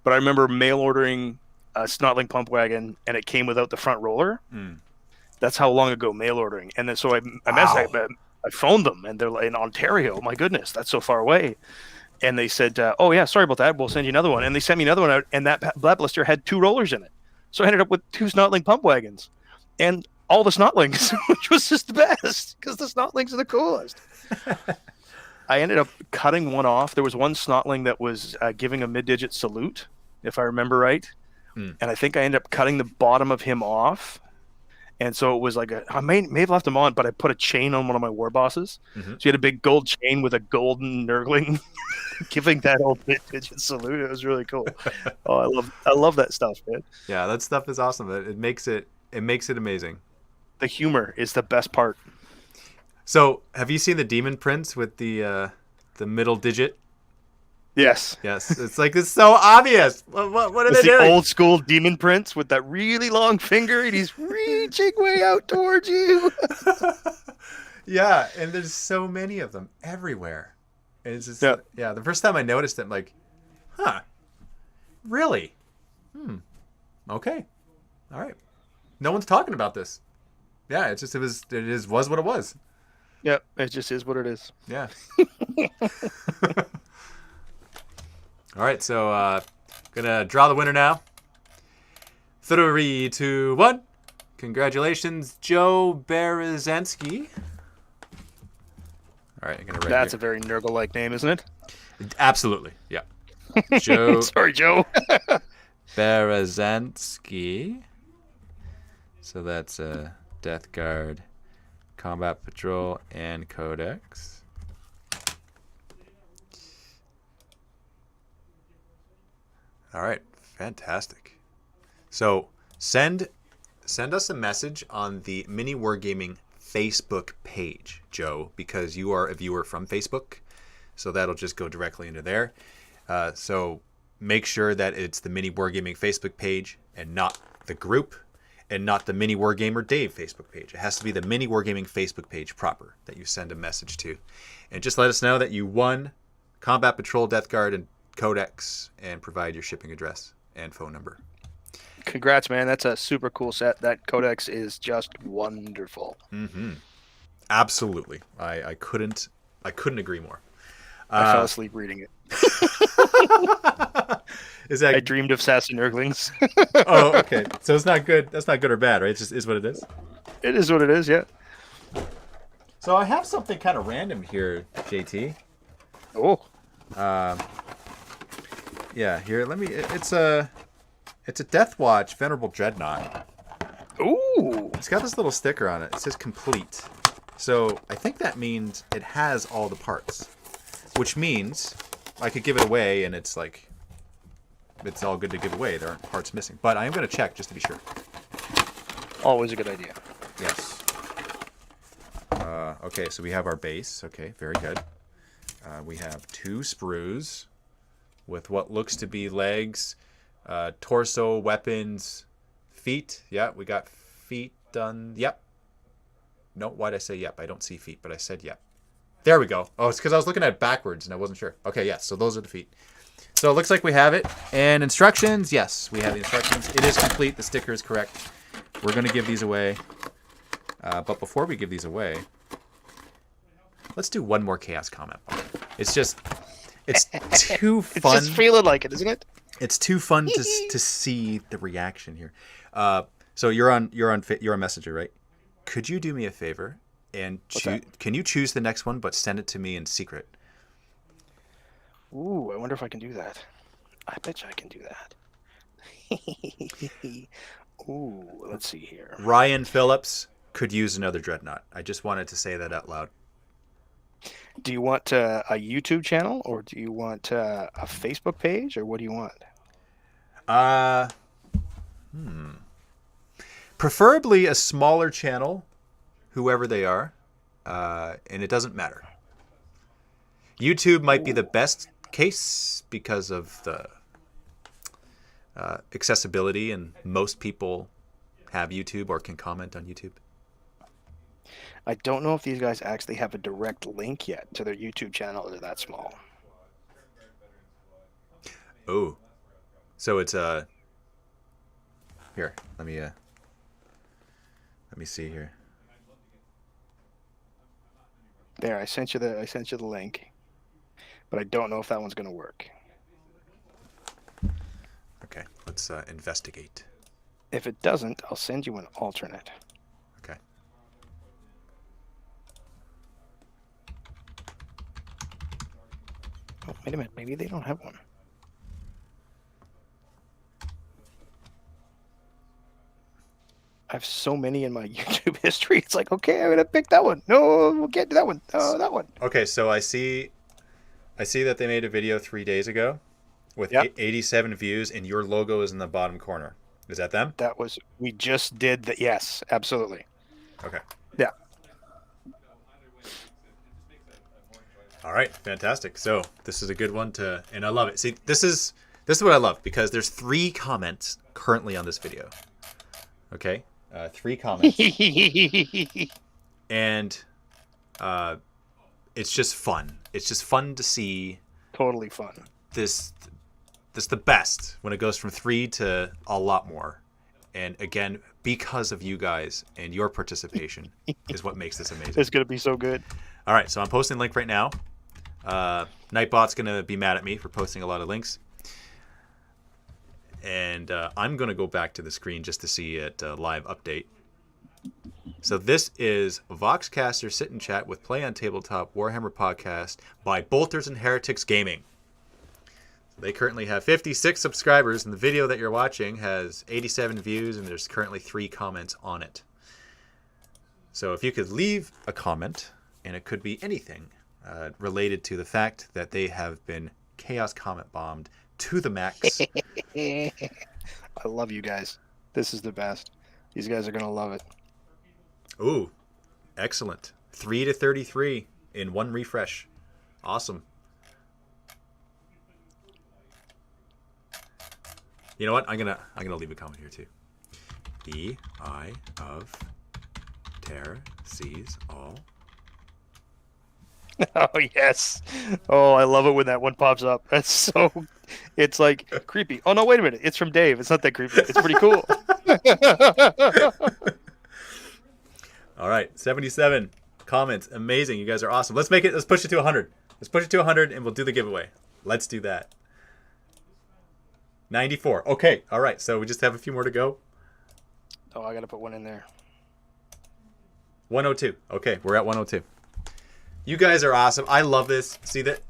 But I remember mail ordering a Snotling pump wagon, and it came without the front roller. That's how long ago mail ordering. And then so I phoned them, and they're like, in Ontario. My goodness, that's so far away. And they said, oh yeah, sorry about that. We'll send you another one. And they sent me another one out, and that blister had 2 rollers in it. So I ended up with 2 Snotling pump wagons, and all the Snotlings, which was just the best because the Snotlings are the coolest. I ended up cutting one off. There was one Snotling that was giving a mid-digit salute, if I remember right. And I think I ended up cutting the bottom of him off. And so it was like I may have left him on, but I put a chain on one of my war bosses. So you had a big gold chain with a golden Nurgling giving that old mid-digit salute. It was really cool. Oh, I love that stuff, man. Yeah, that stuff is awesome. It makes it amazing. The humor is the best part. So, have you seen the Demon Prince with the middle digit? Yes. Yes. It's so obvious. What are they It's the doing? old school Demon Prince with that really long finger, and he's reaching way out towards you. Yeah, and there's so many of them everywhere. And it's just, the first time I noticed it, I'm like, huh, really? Okay. All right. No one's talking about this. Yeah, it was what it was. Yep, it just is what it is. Yeah. All right, so gonna draw the winner now. 3, 2, 1. Congratulations, Joe Berezensky. All right, I'm gonna write. That's a very Nurgle-like name, isn't it? Absolutely, yeah. Joe. Sorry, Joe. Berezensky. So that's Death Guard, Combat Patrol, and Codex. All right, fantastic. So send us a message on the Mini Wargaming Facebook page, Joe, because you are a viewer from Facebook. So that'll just go directly into there. So make sure that it's the Mini Wargaming Facebook page and not the group and not the Mini Wargamer Dave Facebook page. It has to be the Mini Wargaming Facebook page proper that you send a message to. And just let us know that you won Combat Patrol, Death Guard, and Codex, and provide your shipping address and phone number. Congrats, man. That's a super cool set. That Codex is just wonderful. Absolutely. I couldn't agree more. I fell asleep reading it. Is that... I dreamed of Sassy Nurglings. Oh, okay. So it's not good. That's not good or bad, right? It just is what it is. It is what it is, yeah. So I have something kind of random here, JT. Oh. Yeah, here, let me... It's a Death Watch Venerable Dreadnought. Ooh. It's got this little sticker on it. It says complete. So I think that means it has all the parts. Which means I could give it away and it's like... It's all good to give away. There aren't parts missing. But I am going to check just to be sure. Always a good idea. Yes. Okay, so we have our base. Okay, very good. We have 2 sprues with what looks to be legs, torso, weapons, feet. Yeah, we got feet done. Yep. No, why'd I say yep? I don't see feet, but I said yep. There we go. Oh, it's because I was looking at it backwards and I wasn't sure. Okay, yes, so those are the feet. So it looks like we have it. And instructions, yes, we have the instructions. It is complete. The sticker is correct. We're going to give these away. But before we give these away, let's do one more chaos comment. It's too fun. It's just feeling like it, isn't it? It's too fun to see the reaction here. So you're on Messenger, right? Could you do me a favor and can you choose the next one, but send it to me in secret? Ooh, I wonder if I can do that. I bet you I can do that. Ooh, let's see here. Ryan Phillips could use another Dreadnought. I just wanted to say that out loud. Do you want a YouTube channel, or do you want a Facebook page, or what do you want? Preferably a smaller channel, whoever they are, and it doesn't matter. YouTube might be the best case because of the accessibility, and most people have YouTube or can comment on YouTube. I don't know if these guys actually have a direct link yet to their YouTube channel, or they're that small. Oh, so it's here. Let me see here. There, I sent you the link, but I don't know if that one's going to work. Okay, let's investigate. If it doesn't, I'll send you an alternate. Okay. Oh, wait a minute. Maybe they don't have one. I have so many in my YouTube history. It's like, okay, I'm gonna pick that one. No, we can't do that one. No, that one. Okay, so I see that they made a video 3 days ago with 87 views, and your logo is in the bottom corner. Is that them? That was, we just did the, yes, absolutely. Okay. Yeah. All right, fantastic. So this is a good one and I love it. See, this is what I love, because there's 3 comments currently on this video. Okay, 3 comments, and it's just fun. It's just fun to see. Totally fun. This the best when it goes from 3 to a lot more. And again, because of you guys and your participation is what makes this amazing. It's gonna be so good. All right, so I'm posting a link right now. Nightbot's gonna be mad at me for posting a lot of links, and I'm gonna go back to the screen just to see it live update. So this is Voxcaster Sit and Chat with Play on Tabletop Warhammer podcast by Bolters and Heretics Gaming. They currently have 56 subscribers, and the video that you're watching has 87 views, and there's currently 3 comments on it. So if you could leave a comment, and it could be anything related to the fact that they have been Chaos Comet bombed to the max. I love you guys. This is the best. These guys are going to love it. Ooh, excellent. 3 to 33 in 1 refresh. Awesome. You know what? I'm gonna leave a comment here too. The eye of terror sees all. Oh yes. Oh, I love it when that one pops up. That's so. It's like creepy. Oh no, wait a minute. It's from Dave. It's not that creepy. It's pretty cool. All right, 77 comments. Amazing. You guys are awesome. Let's make it. Let's push it to 100. Let's push it to 100, and we'll do the giveaway. Let's do that. 94. Okay. All right. So we just have a few more to go. Oh, I gotta put one in there. 102. Okay, we're at 102. You guys are awesome. I love this. See that?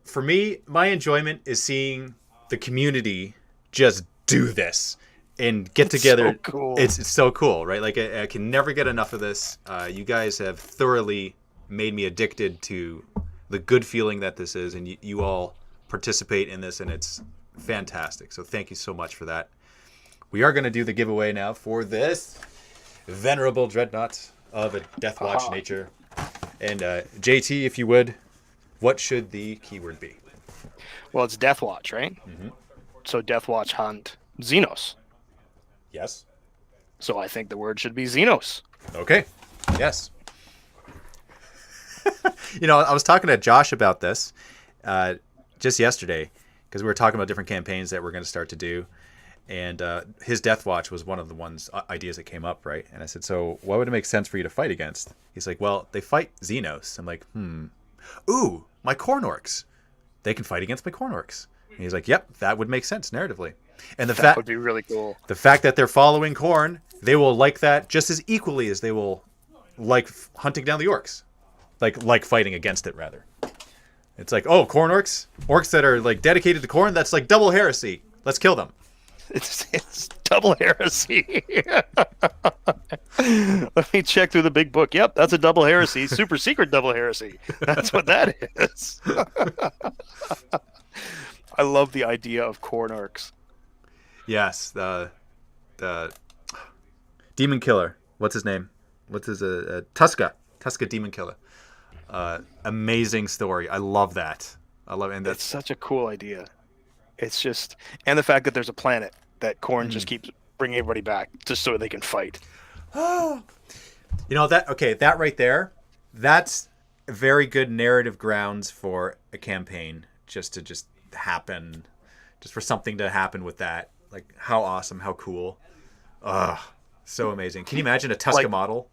For me, my enjoyment is seeing the community just do this and get together. So cool. It's so cool, right? Like I can never get enough of this. You guys have thoroughly made me addicted to the good feeling that this is, and you all participate in this, and it's fantastic. So thank you so much for that. We are going to do the giveaway now for this venerable Dreadnought of a Deathwatch nature. And JT, if you would, what should the keyword be? Well, it's Deathwatch, right? Mm-hmm. So Deathwatch hunt Xenos. Yes. So I think the word should be Xenos. Okay. Yes. You know, I was talking to Josh about this just yesterday, because we were talking about different campaigns that we're going to start to do. And his Deathwatch was one of the ideas that came up, right? And I said, so what would it make sense for you to fight against? He's like, well, they fight Xenos. I'm like, Ooh, my Khorne Orcs. They can fight against my Khorne Orcs. And he's like, yep, that would make sense narratively. And that would be really cool. The fact that they're following Khorne, they will like that just as equally as they will like hunting down the Orcs. Like fighting against it, rather. It's like, oh, Khorne Orcs? Orcs that are like dedicated to Khorne? That's like double heresy. Let's kill them. It's double heresy. Let me check through the big book. Yep, that's a double heresy. Super secret double heresy. That's what that is. I love the idea of corn arcs. Yes, the Demon Killer. What's his name? What's his Tuska Demon Killer. Amazing story. I love that. I love it. And It's such a cool idea. It's just, and the fact that there's a planet that Korn just keeps bringing everybody back just so they can fight. You know that right there, that's very good narrative grounds for a campaign just to happen, just for something to happen with that. Like, how awesome, how cool. So amazing. Can you imagine a Tuska model?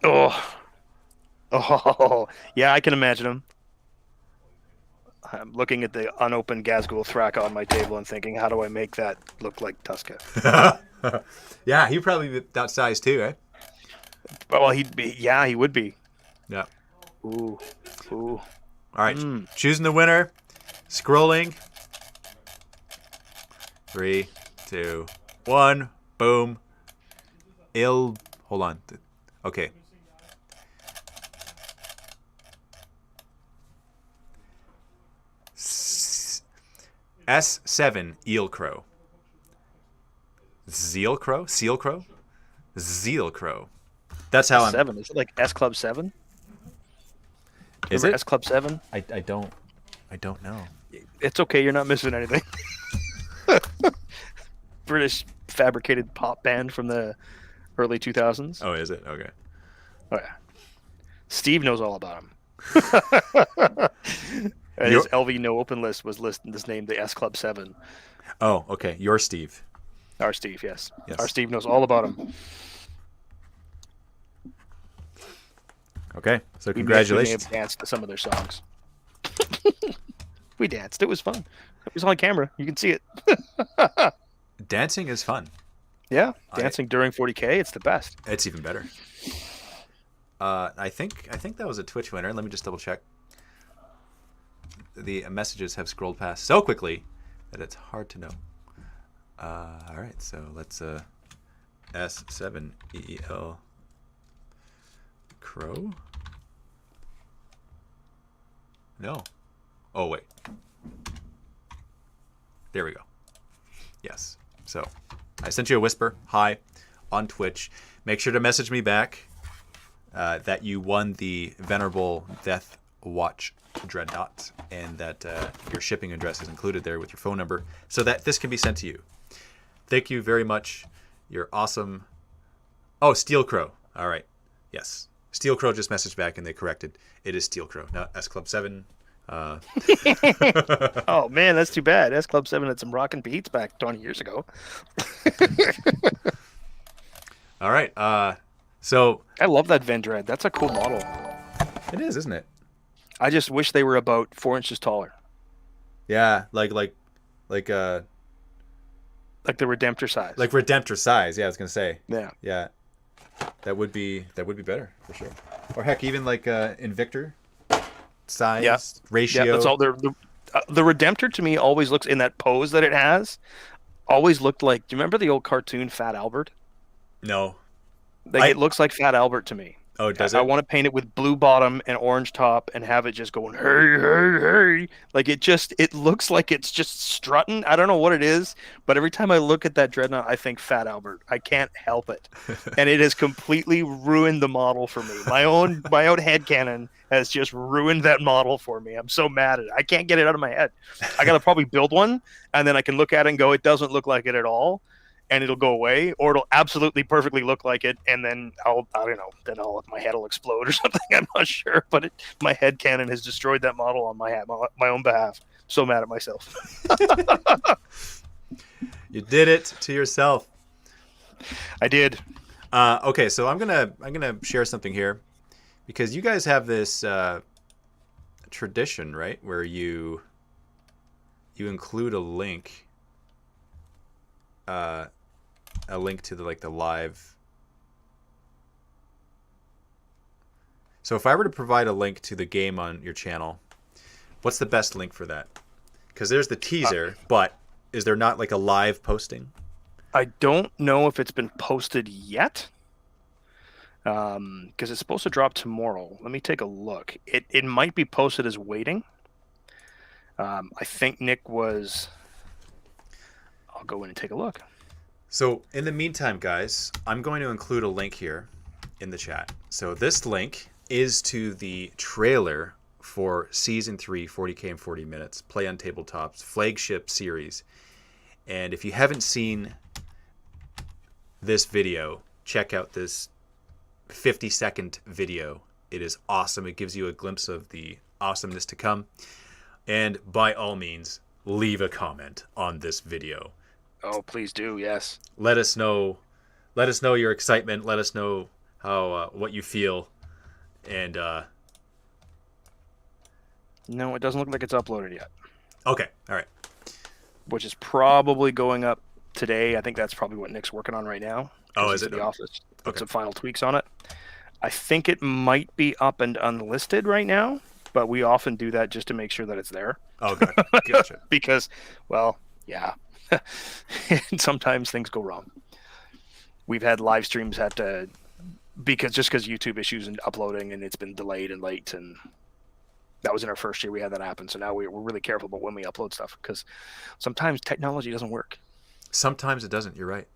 Oh, yeah, I can imagine them. I'm looking at the unopened Gazgul Thraka on my table and thinking, how do I make that look like Tuska? Yeah, he'd probably be that size too, eh? Well, he'd be. Yeah, he would be. Yeah. Ooh. All right, choosing the winner. Scrolling. 3, 2, 1. Boom. Hold on. Okay. S7 Eel Crow. Zeal Crow? Seal Crow? Zeal Crow. That's how I'm. 7. Is it like S Club 7? Is Remember it? S Club 7? I don't know. It's okay. You're not missing anything. British fabricated pop band from the early 2000s. Oh, is it? Okay. Oh yeah. Steve knows all about him. And his LV no open list was named the S Club 7. Oh, okay. You're Steve. Our Steve, yes. Yes. Our Steve knows all about him. Okay. So We congratulations. may have danced to some of their songs. We danced. It was fun. It was on camera. You can see it. Dancing is fun. Yeah, dancing during 40K, it's the best. It's even better. I think that was a Twitch winner. Let me just double check. The messages have scrolled past so quickly that it's hard to know. All right, so let's S7 EEL Crow. No. Oh wait. There we go. Yes. So I sent you a whisper. Hi, on Twitch. Make sure to message me back that you won the Venerable Death Watch Dreadnought and that your shipping address is included there with your phone number so that this can be sent to you. Thank you very much. You're awesome. Oh, Steel Crow. All right. Yes. Steel Crow just messaged back and they corrected. It is Steel Crow, not S Club 7. Oh man, that's too bad. S Club 7 had some rockin' beats back 20 years ago. All right. So I love that Vendread. That's a cool model. it is, isn't it? I just wish they were about 4 inches taller. Yeah, like the Redemptor size. like Redemptor size. Yeah, I was gonna say. Yeah. Yeah, that would be better for sure. Or heck, even like Invictor size ratio. Yeah, that's all. The Redemptor to me always looks, in that pose that it has, always looked like. Do you remember the old cartoon Fat Albert? No. It looks like Fat Albert to me. Oh, does it? I want to paint it with blue bottom and orange top and have it just going, hey, hey, hey. Like it looks like it's just strutting. I don't know what it is, but every time I look at that Dreadnought, I think Fat Albert. I can't help it. And it has completely ruined the model for me. My own headcanon has just ruined that model for me. I'm so mad at it. I can't get it out of my head. I got to probably build one, and then I can look at it and go, it doesn't look like it at all. And it'll go away, or it'll absolutely perfectly look like it, and then I don't know, my head will explode or something. I'm not sure, but my headcanon has destroyed that model on my own behalf. So mad at myself. You did it to yourself. I did. Okay, so I'm gonna share something here, because you guys have this tradition, right, where you include a link to the live. So if I were to provide a link to the game on your channel, what's the best link for that? Because there's the teaser, but is there not like a live posting? I don't know if it's been posted yet. Because it's supposed to drop tomorrow. Let me take a look. It might be posted as waiting. I think Nick was. I'll go in and take a look. So in the meantime, guys, I'm going to include a link here in the chat. So this link is to the trailer for Season 3, 40K in 40 Minutes, Play on Tabletop's flagship series. And if you haven't seen this video, check out this 50-second video. It is awesome. It gives you a glimpse of the awesomeness to come. And by all means, leave a comment on this video. Oh, please do. Yes. Let us know your excitement. Let us know how what you feel. And No, it doesn't look like it's uploaded yet. okay, all right. Which is probably going up today. I think that's probably what Nick's working on right now. Oh, He's is in it? the office? Put Okay. some final tweaks on it. I think it might be up and unlisted right now, but we often do that just to make sure that it's there. Oh, gotcha. Because, well, yeah, sometimes things go wrong. We've had live streams have to because YouTube issues and uploading, and it's been delayed and late, and that was in our first year we had that happen. So now we're really careful about when we upload stuff because sometimes technology doesn't work. Sometimes it doesn't. You're right.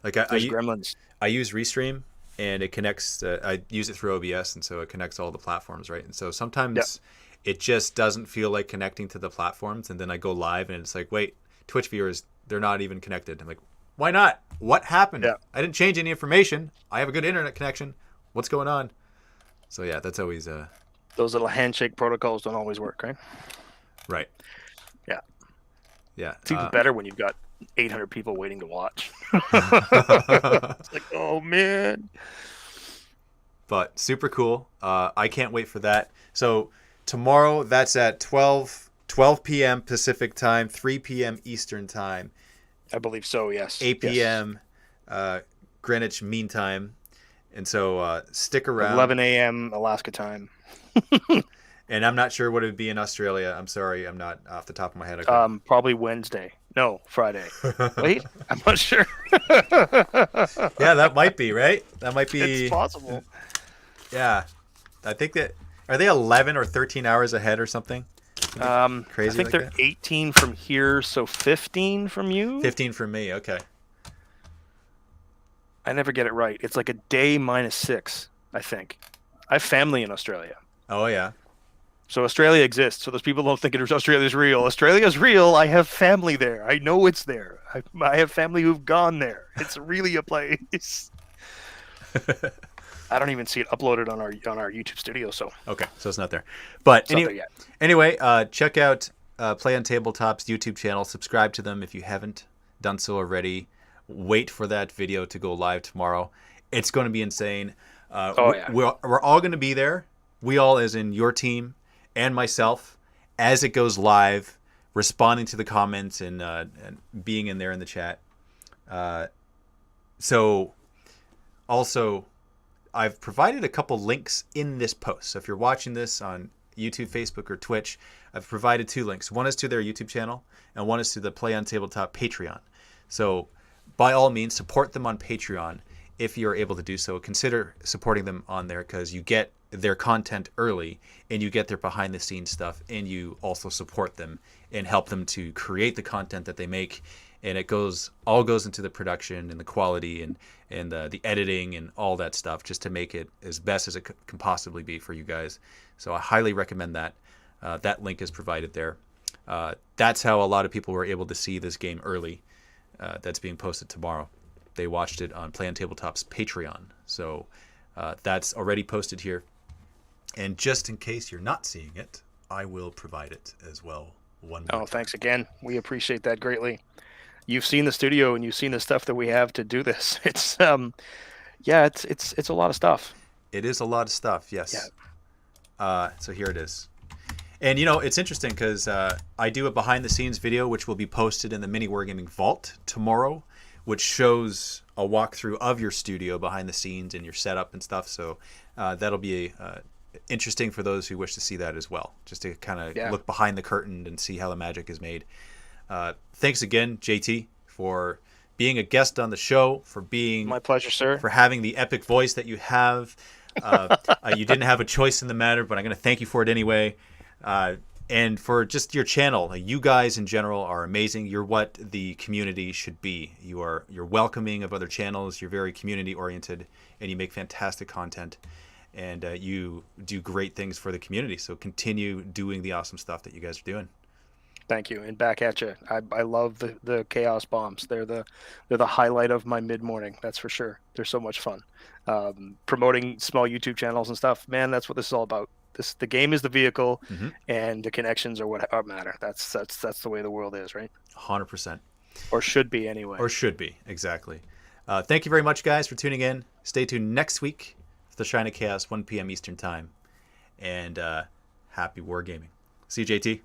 Like There's gremlins. I use Restream, and it connects. I use it through OBS, and so it connects all the platforms, right? And so sometimes it just doesn't feel like connecting to the platforms, and then I go live, and it's like, wait, Twitch viewers, they're not even connected. I'm like, why not? What happened? Yeah. I didn't change any information. I have a good internet connection. What's going on? So yeah, that's always Those little handshake protocols don't always work, right? right. Yeah. Yeah. It's even better when you've got 800 people waiting to watch. It's like, oh man. But super cool. I can't wait for that. So tomorrow, that's at 12 p.m. Pacific time, 3 p.m. Eastern time, I believe so, yes. 8 Yes. p.m. Greenwich Mean Time. And so stick around. 11 a.m. Alaska time. And I'm not sure what it would be in Australia. I'm sorry. I'm not off the top of my head. I couldn't- Probably Wednesday. No, Friday. Wait, I'm not sure. Yeah, that might be, right? That might be. It's possible. Yeah. I think that. Are they 11 or 13 hours ahead or something? Crazy I think like they're that? 18 from here, so 15 from you? 15 for me. Okay. I never get it right. It's like a day minus 6, I think. I have family in Australia. Oh, yeah. So Australia exists. So those people don't think Australia's real. Australia's real. I have family there. I know it's there. I have family who've gone there. It's really a place. I don't even see it uploaded on our YouTube studio. So Okay, so it's not there. But it's not there yet. anyway, check out Play on Tabletop's YouTube channel. Subscribe to them if you haven't done so already. Wait for that video to go live tomorrow. It's going to be insane. Yeah. We're all going to be there. We all, as in your team and myself, as it goes live, responding to the comments and being in there in the chat. So also, I've provided a couple links in this post. So if you're watching this on YouTube, Facebook, or Twitch, I've provided 2 links. One is to their YouTube channel, and one is to the Play on Tabletop Patreon. So by all means, support them on Patreon if you're able to do so. Consider supporting them on there because you get their content early, and you get their behind-the-scenes stuff, and you also support them and help them to create the content that they make. And it all goes into the production and the quality and the editing and all that stuff just to make it as best as it can possibly be for you guys. So I highly recommend that. That link is provided there. That's how a lot of people were able to see this game early. That's being posted tomorrow. They watched it on Play on Tabletop's Patreon. So that's already posted here. And just in case you're not seeing it, I will provide it as well. One more time. Thanks again. We appreciate that greatly. You've seen the studio and you've seen the stuff that we have to do this. It's it's a lot of stuff. It is a lot of stuff, yes. Yeah. So here it is. And it's interesting because I do a behind the scenes video which will be posted in the Mini Wargaming Vault tomorrow, which shows a walkthrough of your studio behind the scenes and your setup and stuff. So that'll be interesting for those who wish to see that as well, just to kind of look behind the curtain and see how the magic is made. Thanks again, JT, for being a guest on the show, for being My pleasure, sir. for having the epic voice that you have. You didn't have a choice in the matter, but I'm going to thank you for it anyway. And for just your channel. You guys in general are amazing. You're what the community should be. You're welcoming of other channels. You're very community oriented, and you make fantastic content. And you do great things for the community. So continue doing the awesome stuff that you guys are doing. Thank you, and back at you. I love the chaos bombs. They're the highlight of my mid morning. That's for sure. They're so much fun. Promoting small YouTube channels and stuff, man. That's what this is all about. The game is the vehicle, and the connections are what matter. That's the way the world is, right? 100%. Or should be anyway. Or should be, exactly. Thank you very much, guys, for tuning in. Stay tuned next week for the Shrine of Chaos, 1 p.m. Eastern Time. And happy wargaming. See you, JT.